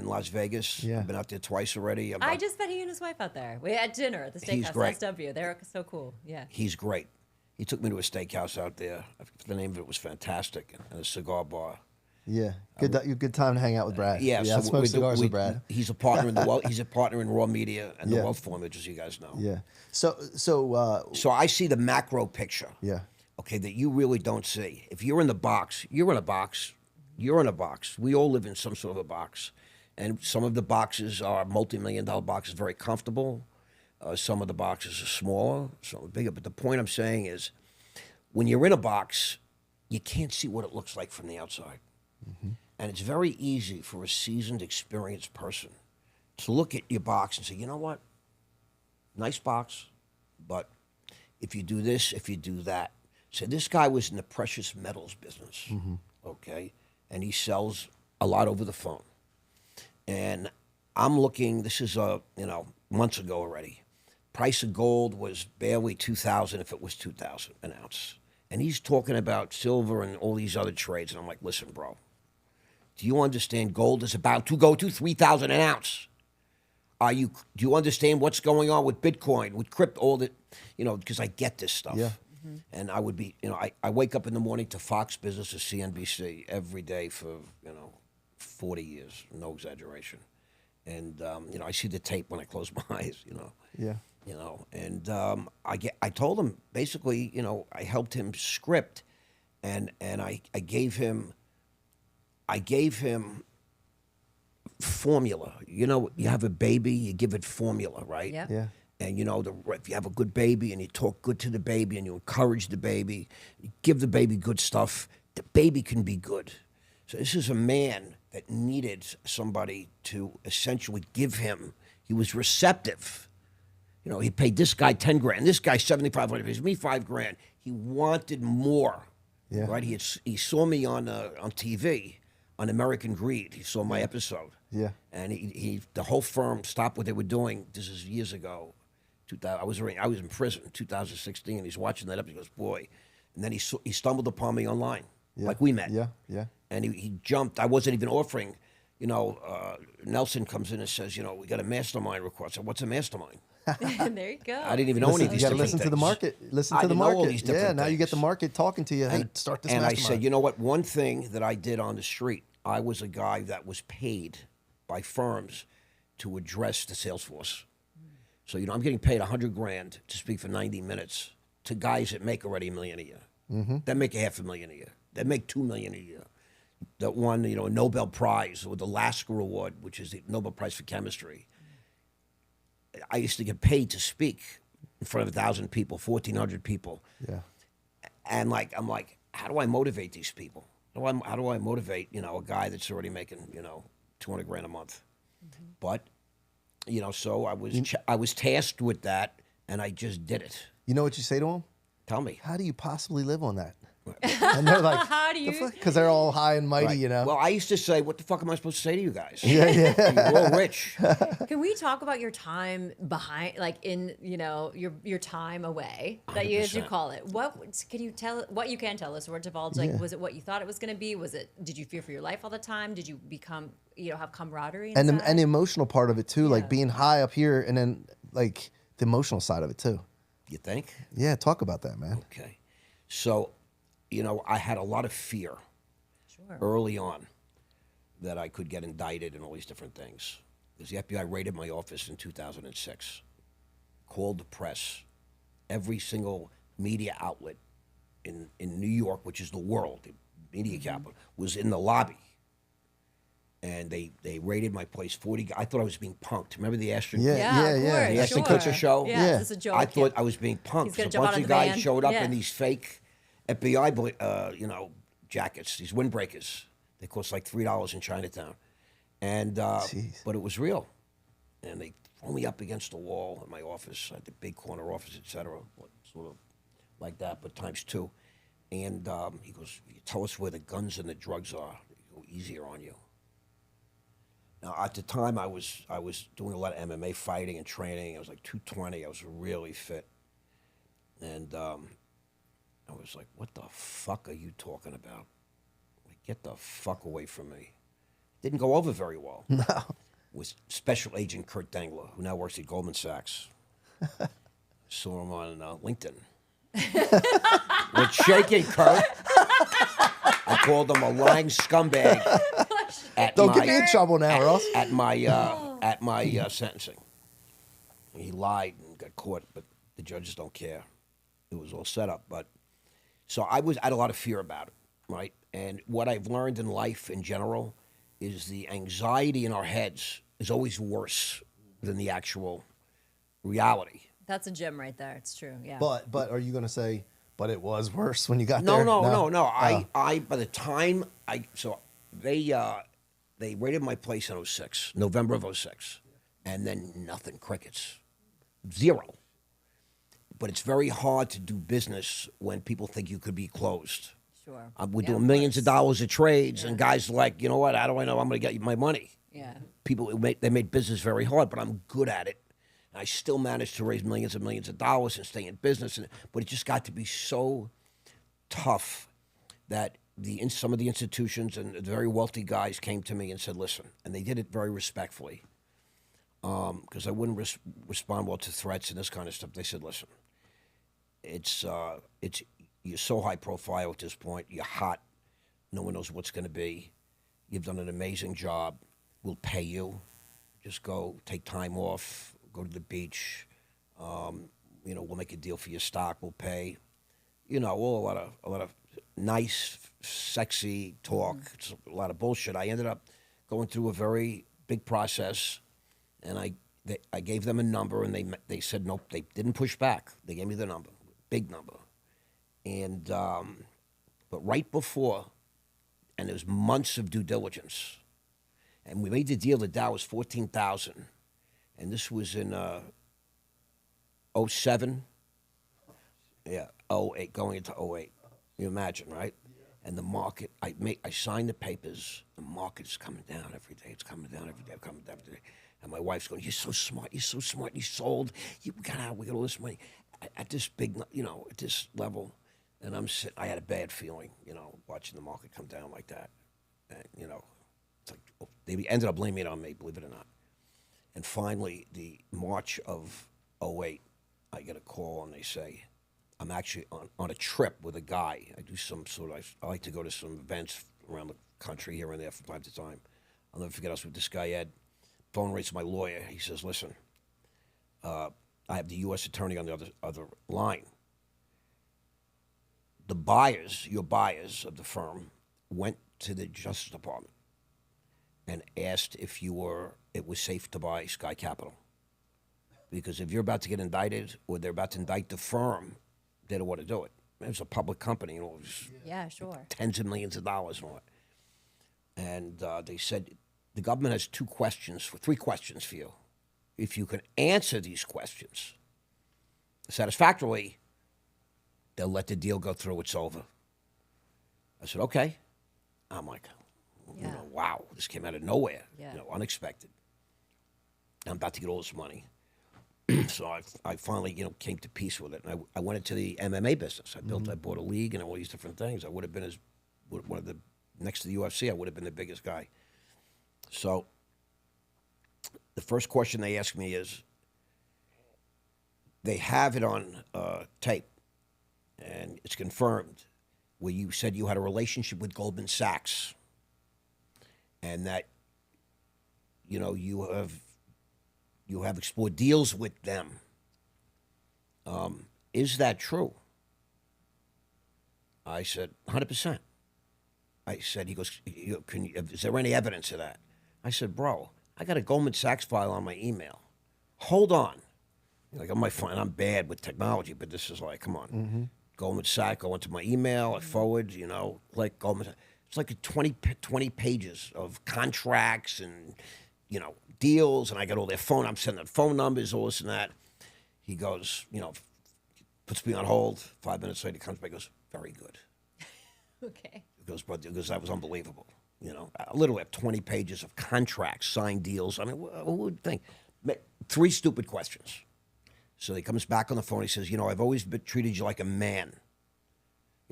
Las Vegas. Yeah. I've been out there twice already. I just met he and his wife out there. We had dinner at the He's steakhouse. great. SW. They're so cool. Yeah. He's great. He took me to a steakhouse out there. The name of it was fantastic, and a cigar bar. Yeah, good time to hang out with Brad. Yeah, I smoke cigars with Brad. He's a partner in the He's a partner in Raw Media and the Yeah. Wealth Formula, as you guys know. Yeah. So So I see the macro picture. yeah. okay, that you really don't see. If you're in the box, you're in a box. You're in a box. We all live in some sort of a box. And some of the boxes are multi-million-dollar boxes, very comfortable. Some of the boxes are smaller, some are bigger. But the point I'm saying is, when you're in a box, you can't see what it looks like from the outside. Mm-hmm. And it's very easy for a seasoned, experienced person to look at your box and say, you know what? Nice box, but if you do this, if you do that. So this guy was in the precious metals business, okay? And he sells a lot over the phone. And I'm looking, this is, months ago already. Price of gold was barely 2,000 if it was 2,000 an ounce. And he's talking about silver and all these other trades. And I'm like, listen, bro, do you understand gold is about to go to 3,000 an ounce? Do you understand what's going on with Bitcoin, with crypto, all that, because I get this stuff. Yeah. And I would be, I wake up in the morning to Fox Business or CNBC every day for, 40 years, no exaggeration. And, I see the tape when I close my eyes, Yeah. And I told him, basically, I helped him script, and I gave him formula. You have a baby, you give it formula, right? Yep. Yeah. And if you have a good baby and you talk good to the baby and you encourage the baby, you give the baby good stuff, the baby can be good. So this is a man that needed somebody to essentially give him. He was receptive. He paid this guy $10,000, this guy $7,500, pays me $5,000. He wanted more, Yeah. right? He saw me on TV on American Greed. He saw my episode. Yeah. And the whole firm stopped what they were doing. This is years ago. I was in prison in 2016. He's watching that episode. He goes, boy. And then he stumbled upon me online, like we met. Yeah. Yeah. And he jumped. I wasn't even offering. Nelson comes in and says, we got a mastermind request. I said, what's a mastermind? There you go. I didn't even know any of these You got to different listen to the things. market. Listen I to the didn't know all market. these different Now you get the things. market talking to you. Hey, start this And mastermind. I said, you know what? One thing that I did on the street, I was a guy that was paid by firms to address the sales force. So, I'm getting paid $100,000 to speak for 90 minutes to guys that make already $1 million a year. That make $500,000 a year. That make $2 million a year. That won, a Nobel Prize or the Lasker Award, which is the Nobel Prize for Chemistry. I used to get paid to speak in front of 1,000 people, 1,400 people. Yeah. And I'm like, how do I motivate these people? How do I motivate, a guy that's already making, $200,000 a month? But, so I was tasked with that, and I just did it. You know what you say to them? Tell me. How do you possibly live on that? And they're like, How do you? Because they're all high and mighty, Right. Well, I used to say, what the fuck am I supposed to say to you guys? Yeah. You're all rich. Can we talk about your time behind, your time away, that you, as you 100%. call it? What can you tell? What you can tell us, or divulge? Was it what you thought it was going to be? Did you fear for your life all the time? Did you become, have camaraderie? And inside? the emotional part of it too, like Yeah. being high up here, and then like the emotional side of it too. You think? Yeah, talk about that, man. Okay. So, I had a lot of fear early on that I could get indicted and all these different things. Because the FBI raided my office in 2006, called the press, every single media outlet in New York, which is the world, the media capital, was in the lobby. And they raided my place. 40. I thought I was being punked. Remember the Ashton? Yeah. Of course, The Ashton sure. Kutcher show? Yeah, Yeah. this is a joke. I thought I was being punked. He's gonna A jump bunch out of of the guys van. showed up Yeah. in these fake FBI, jackets, these windbreakers. They cost like $3 in Chinatown, and Jeez. but it was real. And they throw me up against the wall in my office, the big corner office, etc., sort of like that, but times two. And he goes, "You tell us where the guns and the drugs are. Go easier on you." Now, at the time, I was doing a lot of MMA fighting and training. I was like 220. I was really fit. And I was like, what the fuck are you talking about? Like, get the fuck away from me. Didn't go over very well. No. With Special Agent Kurt Dangler, who now works at Goldman Sachs. Saw him on LinkedIn. With shaking Kurt. I called him a lying scumbag. Don't get me in trouble now, Ross. At my sentencing. He lied and got caught, but the judges don't care. It was all set up. But So I had a lot of fear about it, right? And what I've learned in life in general is the anxiety in our heads is always worse than the actual reality. That's a gem right there. It's true. Yeah. But are you going to say, but it was worse when you got No, there? no. Oh. I by the time they raided my place in 06, November of 06, and then nothing, crickets, zero. But it's very hard to do business when people think you could be closed. Sure. We're Yeah, doing of millions of course. dollars of trades, and Yeah. guys are like, you know what? How do I know I'm going to get you my money? Yeah. People they made business very hard, but I'm good at it. And I still managed to raise millions and millions of dollars and stay in business. But it just got to be so tough that some of the institutions and the very wealthy guys came to me and said, listen, and they did it very respectfully, because I wouldn't respond well to threats and this kind of stuff. They said, listen, it's you're so high profile at this point. You're hot. No one knows what's going to be. You've done an amazing job. We'll pay you. Just go take time off. Go to the beach. We'll make a deal for your stock. We'll pay. A lot of nice, sexy talk. It's a lot of bullshit. I ended up going through a very big process, and I gave them a number, and they said nope. They didn't push back. They gave me the number, big number, and but right before, and it was months of due diligence, and we made the deal. The Dow was 14,000, and this was in 07. Yeah, 08, going into 08. You imagine, right? And the market, I signed the papers. The market is coming down every day. It's coming down every day. Coming down every day. And my wife's going, "You're so smart. You're so smart. You sold. We got all this money at this big, at this level." And I'm sitting. I had a bad feeling, watching the market come down like that. And, it's like they ended up blaming it on me, believe it or not. And finally, the March of 08, I get a call and they say, I'm actually on a trip with a guy. I do I like to go to some events around the country here and there from time to time. I'll never forget, I was with this guy, Ed. Phone rings to my lawyer. He says, listen, I have the U.S. attorney on the other line. Your buyers of the firm went to the Justice Department and asked if it was safe to buy Sky Capital. Because if you're about to get indicted or they're about to indict the firm, they don't want to do it. It was a public company, it was Yeah, sure. tens of millions of dollars and all that. And they said, the government has three questions for you. If you can answer these questions satisfactorily, they'll let the deal go through. It's over. I said, okay. I'm like, Yeah. wow, this came out of nowhere, Yeah. unexpected. I'm about to get all this money. So I finally, came to peace with it. And I went into the MMA business. I bought a league and all these different things. I would have been one of the, next to the UFC, I would have been the biggest guy. So the first question they asked me is, they have it on tape, and it's confirmed, where you said you had a relationship with Goldman Sachs, and that, you have explored deals with them. Is that true? I said, 100%. I said, he goes, is there any evidence of that? I said, bro, I got a Goldman Sachs file on my email. Hold on. Like, on my phone, I'm bad with technology, but this is like, come on. Mm-hmm. Goldman Sachs, go into my email, I forward, like Goldman Sachs. It's like 20 pages of contracts and, deals, and I got all their phone. I'm sending phone numbers, all this and that. He goes, puts me on hold. 5 minutes later, he comes back and goes, very good. Okay. He goes, but that was unbelievable. I literally have 20 pages of contracts, signed deals. I mean, who would think? 3 stupid questions. So he comes back on the phone. He says, I've always treated you like a man.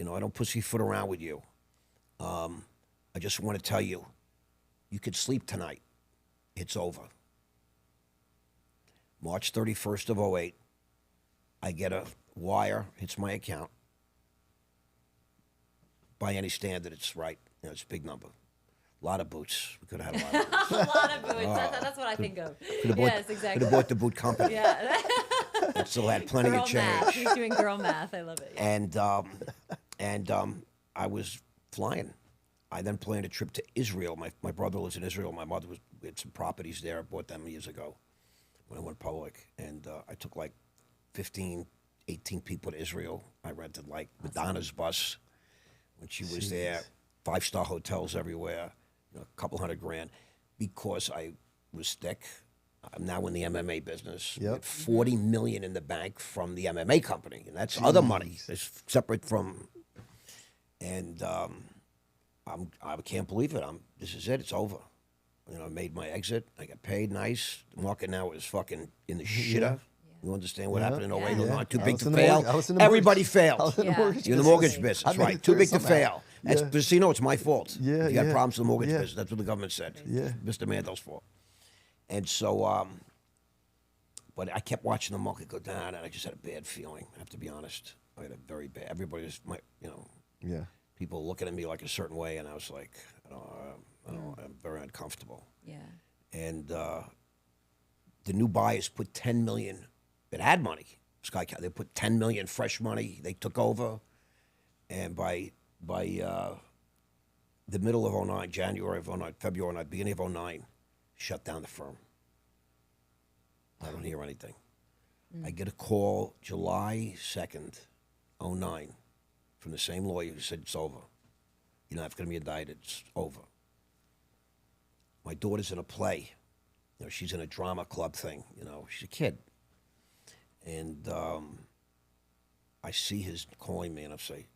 I don't pussyfoot around with you. I just want to tell you, you could sleep tonight. It's over. March 31st of 08, I get a wire, hits my account. By any standard, it's right. It's a big number. A lot of boots. We could have had a lot of boots. A lot of boots. That's what I think of. Yes, exactly. Could have bought the boot company. Yeah. And still had plenty Girl of change. math. He's doing girl math. I love it. Yeah. And And I was flying. I then planned a trip to Israel. My brother lives in Israel. My mother had some properties there. I bought them years ago when I went public. And I took like 15, 18 people to Israel. I rented like Madonna's bus when she was there. 5-star hotels everywhere. A couple $100,000 because I was thick. I'm now in the MMA business. Yep. With $40 million in the bank from the MMA company, and that's other money. It's separate from. And I can't believe it. This is it. It's over. I made my exit. I got paid nice. The market now is fucking in the shitter. You understand what happened in 08, 09? Too big to fail. Everybody fails. You're You're in the mortgage business, I made right? it Too through big to somehow. fail. That's, Yeah. but you know, it's my fault. Yeah, you got yeah. problems in the mortgage Yeah. business. That's what the government said. Yeah. Mr. Mandel's fault. And so, but I kept watching the market go down, and I just had a bad feeling. I have to be honest. I had a very bad. Everybody was, Yeah. people looking at me like a certain way, and I was like, I'm very uncomfortable. Yeah. And the new buyers put $10 million. It had money. They put $10 million fresh money. They took over, and by the middle of 09, January of 09, February of 09, beginning of 09, shut down the firm. I don't hear anything. I get a call July 2nd, 09, from the same lawyer who said it's over. You're not going to be indicted. It's over. My daughter's in a play. She's in a drama club thing. She's a kid. And I see his calling me, and I say,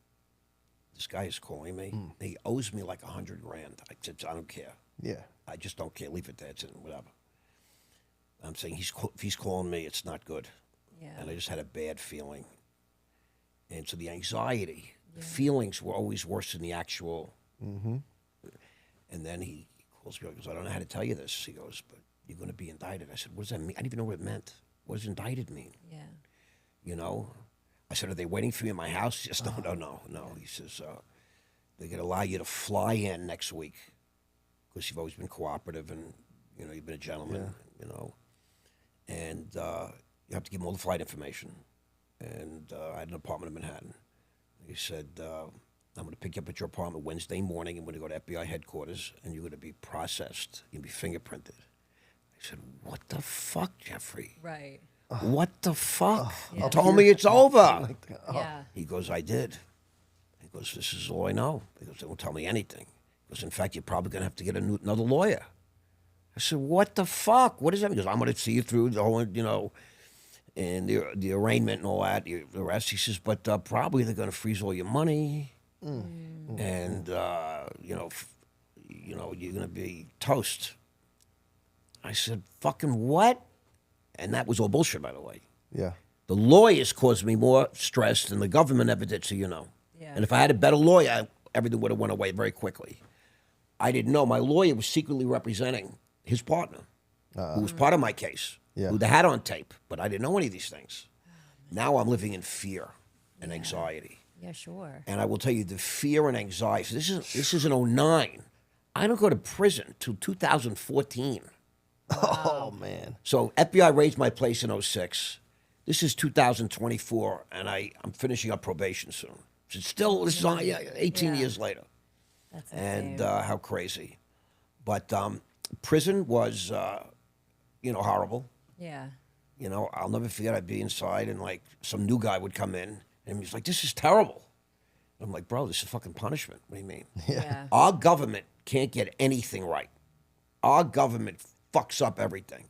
this guy is calling me. He owes me like $100,000. I said, I don't care. Yeah. I just don't care. Leave it there. It's whatever. I'm saying if he's calling me, it's not good. Yeah. And I just had a bad feeling. And so the anxiety, the feelings were always worse than the actual. Mm-hmm. And then he calls me up and goes, I don't know how to tell you this. He goes, but you're going to be indicted. I said, what does that mean? I didn't even know what it meant. What does indicted mean? Yeah. I said, are they waiting for me in my house? He says, no. He says, they're going to allow you to fly in next week because you've always been cooperative and, you've been a gentleman, and you have to give them all the flight information. And I had an apartment in Manhattan. He said, I'm going to pick you up at your apartment Wednesday morning. I'm going to go to FBI headquarters, and you're going to be processed. You'll be fingerprinted. I said, what the fuck, Jeffrey? Right. What the fuck? Yeah. You told me it's over. Yeah. He goes, I did. He goes, this is all I know. He goes, they won't tell me anything. He goes, in fact, you're probably going to have to get another lawyer. I said, what the fuck? What does that mean? He goes, I'm going to see you through the whole, and the arraignment and all that, the arrest. He says, but probably they're going to freeze all your money. And, you're going to be toast. I said, fucking what? And that was all bullshit, by the way. Yeah. The lawyers caused me more stress than the government ever did, so you know. Yeah. And if I had a better lawyer, everything would have went away very quickly. I didn't know. My lawyer was secretly representing his partner, who was part of my case, who they had on tape, but I didn't know any of these things. Now I'm living in fear and anxiety. Yeah, sure. And I will tell you, the fear and anxiety, this is in 09. I don't go to prison till 2014. Oh, man. So FBI raised my place in 06. This is 2024, and I'm finishing up probation soon. So this is 18 years later. That's And insane. how crazy. But prison was, horrible. Yeah. I'll never forget I'd be inside, and like some new guy would come in, and he's like, this is terrible. I'm like, bro, this is fucking punishment. What do you mean? Yeah. Our government can't get anything right. Our government fucks up everything.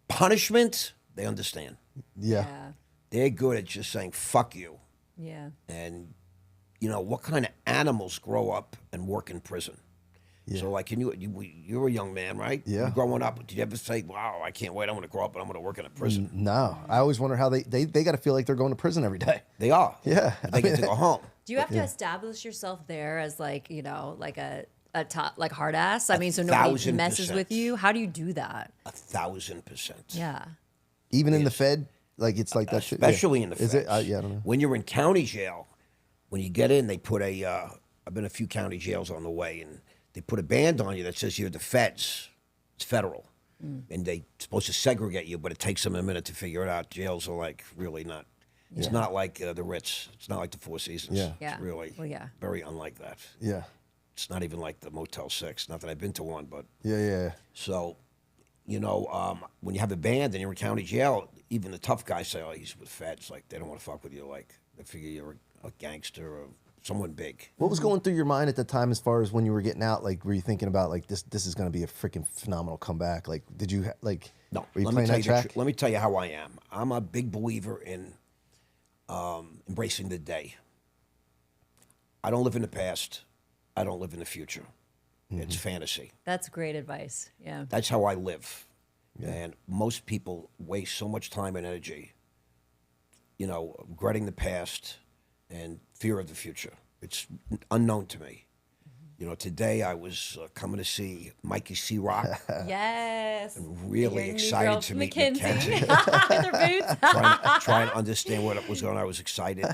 Punishment, they understand. Yeah. They're good at just saying, fuck you. Yeah. And, what kind of animals grow up and work in prison? Yeah. So, like, you're a young man, right? Yeah. Growing up, did you ever say, wow, I can't wait, I'm going to grow up and I'm going to work in a prison? No. I always wonder how they got to feel like they're going to prison every day. They are. Yeah. But they get to go home. Do you have to establish yourself there as like, like a top, like hard ass? I mean, so nobody messes 1,000%. with you. How do you do that? 1,000%. Yeah. Even in the Fed, like it's like that shit. Especially in the Is feds. it? Yeah, I don't know. When you're in county jail, when you get in, they put I've been in a few county jails on the way, and they put a band on you that says you're the feds. It's federal. And they're supposed to segregate you, but it takes them a minute to figure it out. Jails are like really not. It's not like the Ritz. It's not like the Four Seasons. Yeah. Yeah. It's really very unlike that. Yeah. It's not even like the Motel 6. Not that I've been to one, but Yeah. so, when you have a band and you're in county jail, even the tough guys say, "Oh, he's with feds." Like they don't want to fuck with you. Like they figure you're a gangster or someone big. What was going through your mind at the time as far as when you were getting out? Like, were you thinking about like this is going to be a freaking phenomenal comeback? Like, did you like? No, Were you let me playing tell that you track? let me tell you how I am. I'm a big believer in embracing the day. I don't live in the past. I don't live in the future. It's fantasy. That's great advice. Yeah. That's how I live. And most people waste so much time and energy, regretting the past and fear of the future. It's unknown to me. Today I was coming to see Mikey C-Roc. Yes. Really Your new excited girl, to meet Mackenzie. Mackenzie. With her boots. trying to understand what was going on. I was excited.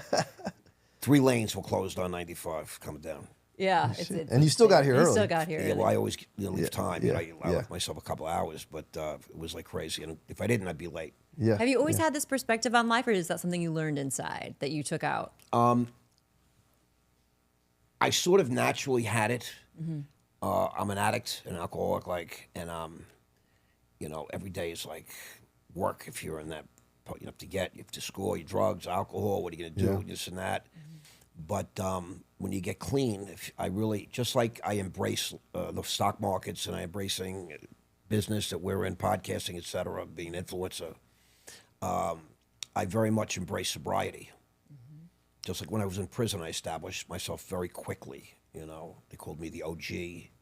3 lanes were closed on 95 coming down. Yeah. And you still got here You early. still got here Yeah, early. well, I always leave time. yeah, I left myself a couple of hours, but it was like crazy. And if I didn't, I'd be late. Yeah. Have you always had this perspective on life, or is that something you learned inside that you took out? I sort of naturally had it. I'm an addict, an alcoholic, and every day is like work. If you're in that, you have to score your drugs, alcohol. What are you going to do? This and that. But when you get clean, I really just like I embrace the stock markets and I embracing business that we're in, podcasting, etc., being an influencer. I very much embrace sobriety. Just like when I was in prison, I established myself very quickly. They called me the OG.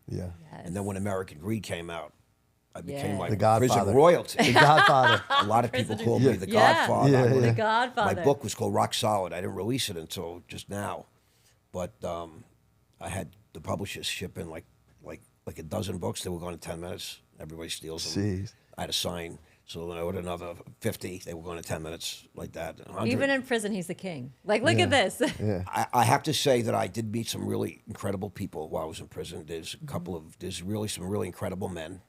Yeah. And then when American Greed came out, I became Yeah. like The Godfather. prison royalty. The Godfather. A lot of people called me the Yeah. Godfather. Yeah, I wrote The yeah. Godfather. My book was called Rock Solid. I didn't release it until just now, but I had the publishers ship in like a dozen books. They were going in 10 minutes. Everybody steals them. Jeez. I had a sign, so then I ordered another 50. They were going in 10 minutes, like that. 100. Even in prison, he's the king. Like, look at this. Yeah. I have to say that I did meet some really incredible people while I was in prison. There's there's really some really incredible men.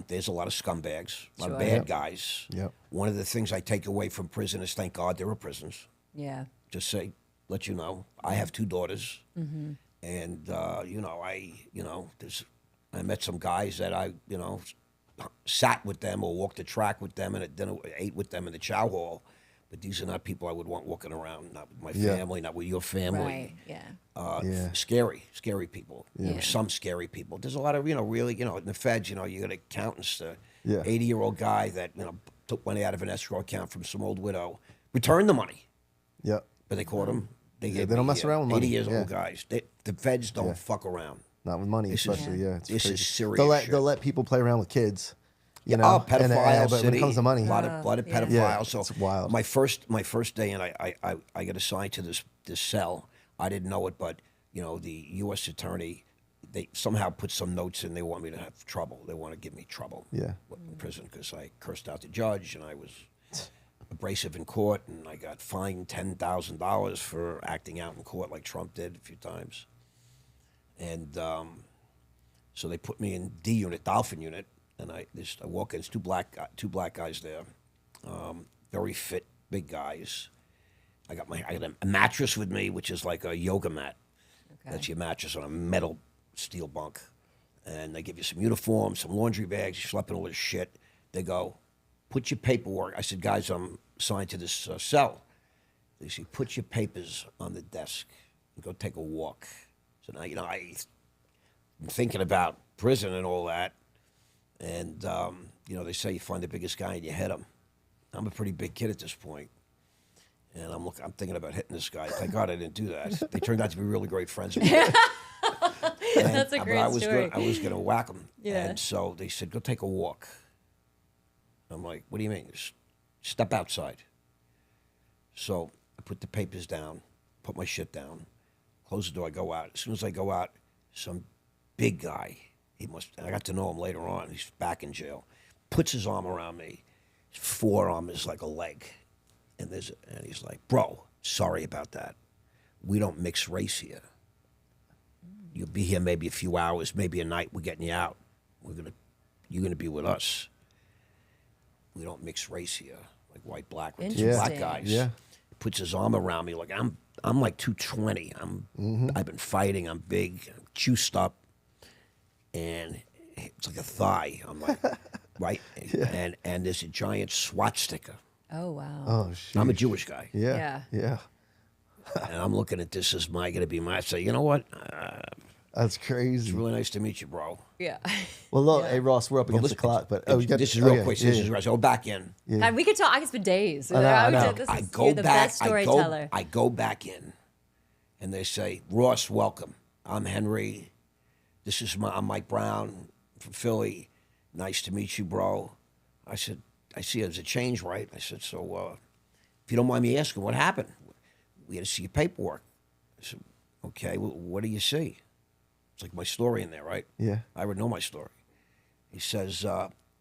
There's a lot of scumbags, a lot of Sure. bad guys. Yep. One of the things I take away from prison is thank God there are prisons. Yeah. Just let you know, I have 2 daughters, and I met some guys that I sat with them or walked the track with them and at dinner ate with them in the chow hall. But these are not people I would want walking around, not with my Yeah. family, not with your family. Right. Yeah. Yeah. Scary people. Yeah. There's some scary people. There's a lot of, really, in the feds, you got accountants, Yeah. 80-year-old guy that, took money out of an escrow account from some old widow, returned the money, Yep. but they caught him. They don't mess around with money. 80 years Yeah. old guys. The feds don't fuck around. Not with money, This is- especially. Yeah. It's this is crazy. serious They'll let shit. they'll let people play around with kids. You know, Oh, pedophile but when city. it comes to money, a lot of yeah. pedophiles. Yeah, so it's wild. My first day, and I got assigned to this cell. I didn't know it, but the U.S. attorney, they somehow put some notes in. They want me to have trouble. They want to give me trouble. Yeah. In prison because I cursed out the judge and I was abrasive in court, and I got fined $10,000 for acting out in court like Trump did a few times. And so they put me in D unit, Dolphin unit, and I walk in. There's two black guys there, very fit, big guys. I got a mattress with me, which is like a yoga mat. Okay. That's your mattress on a metal steel bunk, and they give you some uniforms, some laundry bags. You schlep in all this shit. They go, put your paperwork. I said, guys, I'm assigned to this cell. They say, put your papers on the desk and go take a walk. So now, I'm thinking about prison and all that. And, they say you find the biggest guy and you hit him. I'm a pretty big kid at this point. And I'm thinking about hitting this guy. Thank God I didn't do that. They turned out to be really great friends. That's a great story. I was going to whack them. Yeah. And so they said, go take a walk. I'm like, what do you mean? Just step outside. So I put the papers down, put my shit down, close the door, I go out. As soon as I go out, some big guy, I got to know him later on, he's back in jail, puts his arm around me. His forearm is like a leg. And he's like, bro, sorry about that. We don't mix race here. You'll be here maybe a few hours, maybe a night. We're getting you out. You're gonna be with us. We don't mix race here. like white black with two Interesting. black guys. Yeah. Puts his arm around me like I'm like 220. I've been fighting. I'm big, I'm juiced up, and it's like a thigh. I'm like, right, and there's a giant SWAT sticker. Oh wow. Oh shit. I'm a Jewish guy, Yeah. Yeah. and I'm looking at this as going to be my. I say, you know what? That's crazy. It's really nice to meet you, bro. Yeah. Well, look, hey Ross, we're up against the listen, clock, but this is real quick. This is right. So go back in. God, we could talk. I could spend days. I know. I go You're the back. best storyteller. I go back in, and they say, Ross, welcome. I'm Henry. I'm Mike Brown from Philly. Nice to meet you, bro. I said, I see there's a change, right? I said, so if you don't mind me asking, what happened? We had to see your paperwork. I said, okay, well, what do you see? It's like my story in there, right? Yeah. I already know my story. He says,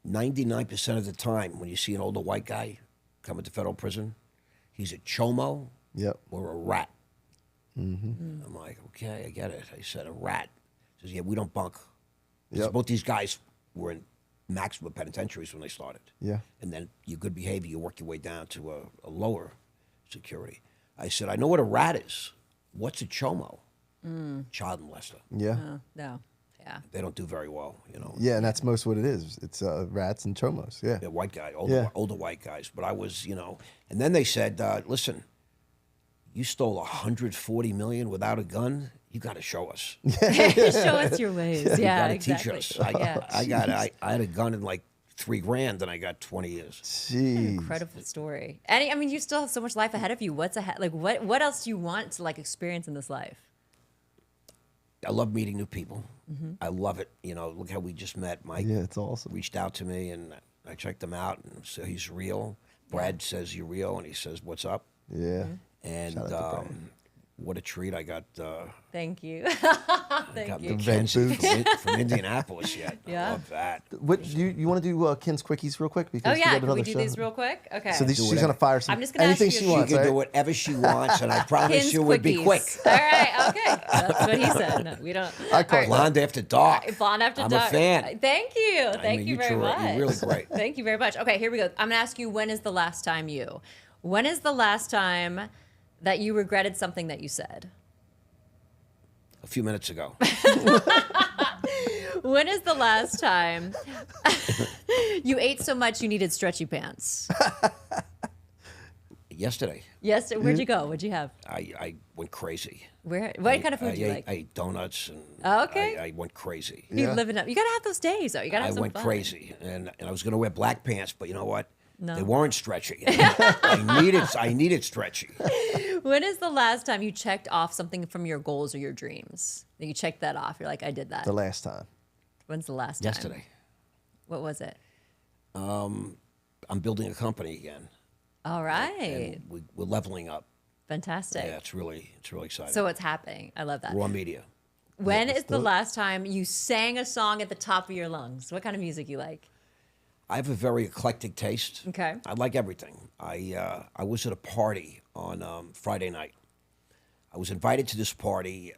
99% of the time when you see an older white guy come into federal prison, he's a chomo Yep. or a rat. I'm like, okay, I get it. I said, a rat. He says, yeah, we don't bunk. He says, Yep. both these guys were in maximum penitentiaries when they started. Yeah. And then your good behavior, you work your way down to a lower security. I said, I know what a rat is. What's a chomo? Child molester. Yeah. Oh, no. Yeah. They don't do very well, you know. Yeah, and that's most what it is. It's rats and chomos. Yeah. They're white guy, Yeah. older white guys. But I was, you know, and then they said, listen, you stole 140 million without a gun. You got to show us. Show us your ways. You Yeah, got to exactly. teach us. I had a gun in like $3,000 and I got 20 years. Jeez. Incredible story. And I mean, you still have so much life ahead of you. What's ahead? Like, what else do you want to like experience in this life? I love meeting new people. I love it. You know, look how we just met. Mike Yeah, it's awesome. reached out to me and I checked him out and so he's real. Brad says you're real and he says, what's up? Yeah. And Shout out to Brad. what a treat. I got Thank you. got Thank you. Mackenzie from Indianapolis yet. Yeah. I love that. What you want to do Kinz quickies real quick? Because Oh yeah, got can we another do show. these real quick? Okay. So Do she's whatever. gonna fire some. I'm just gonna anything ask you she a She wants. can right? do whatever she wants, and I promise Kinz you it would be quick. quickies. All right. Okay. That's what he said. No, we don't. I call it Blonde After Dark. Blonde After I'm Dark. a fan. Thank you. Thank mean, you you very two much. you're really great. Thank you very much. Okay, here we go. I'm gonna ask you, when is the last time that you regretted something that you said? A few minutes ago. When is the last time you ate so much you needed stretchy pants? Yesterday, Yes. Where'd you go? What'd you have? I went crazy. Where? What kind of food I do you ate, like? I ate donuts and Oh, okay. I went crazy. You Yeah. live it up. You gotta have those days though. You gotta I have some went fun. crazy, and I was going to wear black pants, but you know what? No. They weren't stretchy. I needed stretchy. When is the last time you checked off something from your goals or your dreams? That you checked that off. You're like, I did that. The last time. When's the last time? Yesterday. What was it? I'm building a company again. All right. And we're leveling up. Fantastic. Yeah, it's really exciting. So it's happening. I love that. Raw media. When is the last time you sang a song at the top of your lungs? What kind of music you like? I have a very eclectic taste. Okay. I like everything. I was at a party on Friday night. I was invited to this party,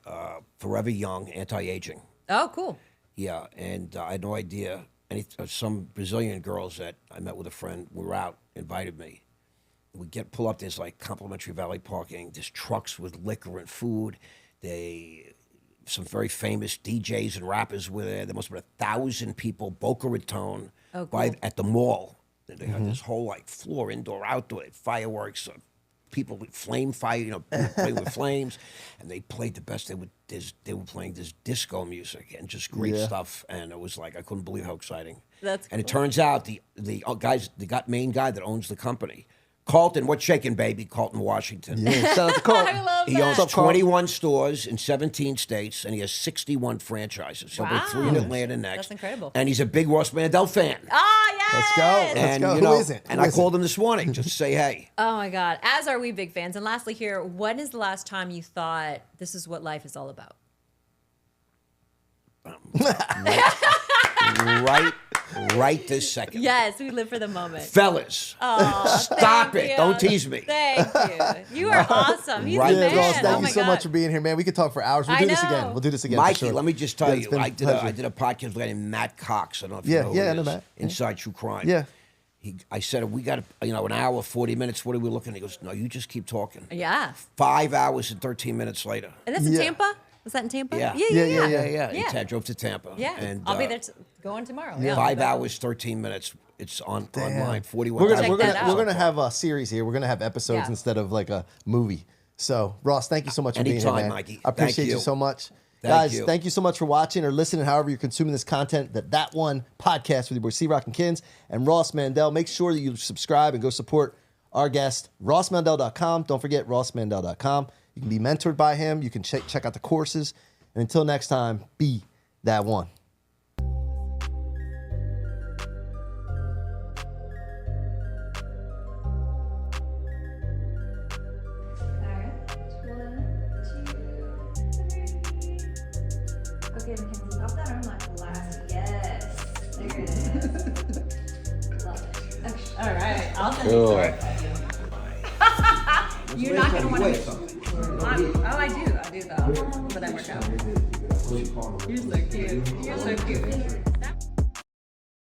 Forever Young, anti-aging. Oh, cool. Yeah, and I had no idea. Some Brazilian girls that I met with a friend were out, invited me. We pull up, there's like complimentary valet parking, there's trucks with liquor and food. Some very famous DJs and rappers were there. There must have been 1,000 people, Boca Raton, Oh, cool. at the mall. And they had this whole like floor, indoor, outdoor, fireworks, people with flame fire, playing with flames, and they played the best. They were playing this disco music and just great stuff, and it was like I couldn't believe how exciting. That's And it cool. turns out the main guy that owns the company, Carlton, what's shaking, baby? Carlton, Washington. Yeah. Shout out to Carl. I love He that. owns 21 stores in 17 states, and he has 61 franchises. He'll be Wow. 3 in Atlanta next. That's incredible. And he's a big Ross Mandel fan. Oh, yes. Let's go. Let's And go. you Who know, isn't? and Who I isn't? called him this morning just to say hey. Oh, my God. As are we big fans. And lastly here, when is the last time you thought this is what life is all about? Right this second. Yes, we live for the moment. Fellas, stop Thank it. you. Don't tease me. Thank you. You are awesome. He's Right. the Yeah, man. Ross, Oh thank my you so God. much for being here, man. We could talk for hours. We'll I do this know. again. We'll do this again. for Mikey, sure. let me just tell Yeah, it's you, been a I did pleasure. a podcast with a guy named Matt Cox. I don't know if you Yeah, know yeah, who I he know is. Matt. Yeah. Inside True Crime. Yeah. I said, we got an hour, 40 minutes. What are we looking at? He goes, no, you just keep talking. Yeah. 5 hours and 13 minutes later. And that's in Yeah. Tampa? Was that in Tampa? Yeah. Yeah. I drove to Tampa. Yeah. And, I'll be there going tomorrow. Yeah. 5 hours, 13 minutes. It's online. 41. We're Check that out. gonna have a series here. We're gonna have episodes Yeah. instead of like a movie. So Ross, thank you so much for being here, Anytime, man. Mikey. I appreciate Thank you you. so much. Thank Guys, you. thank you so much for watching or listening, however you're consuming this content. That one podcast with your boy C-Roc and Kinz and Ross Mandell. Make sure that you subscribe and go support our guest, rossmandel.com. Don't forget rossmandel.com. You can be mentored by him. You can check out the courses. And until next time, be that one. Okay, Mackenzie, pop that on that glass. Yes. There it is. Love it. Okay. All right. I'll send it. You're not going to want to. Oh, I do though. But that worked out. You're so cute. You're so cute.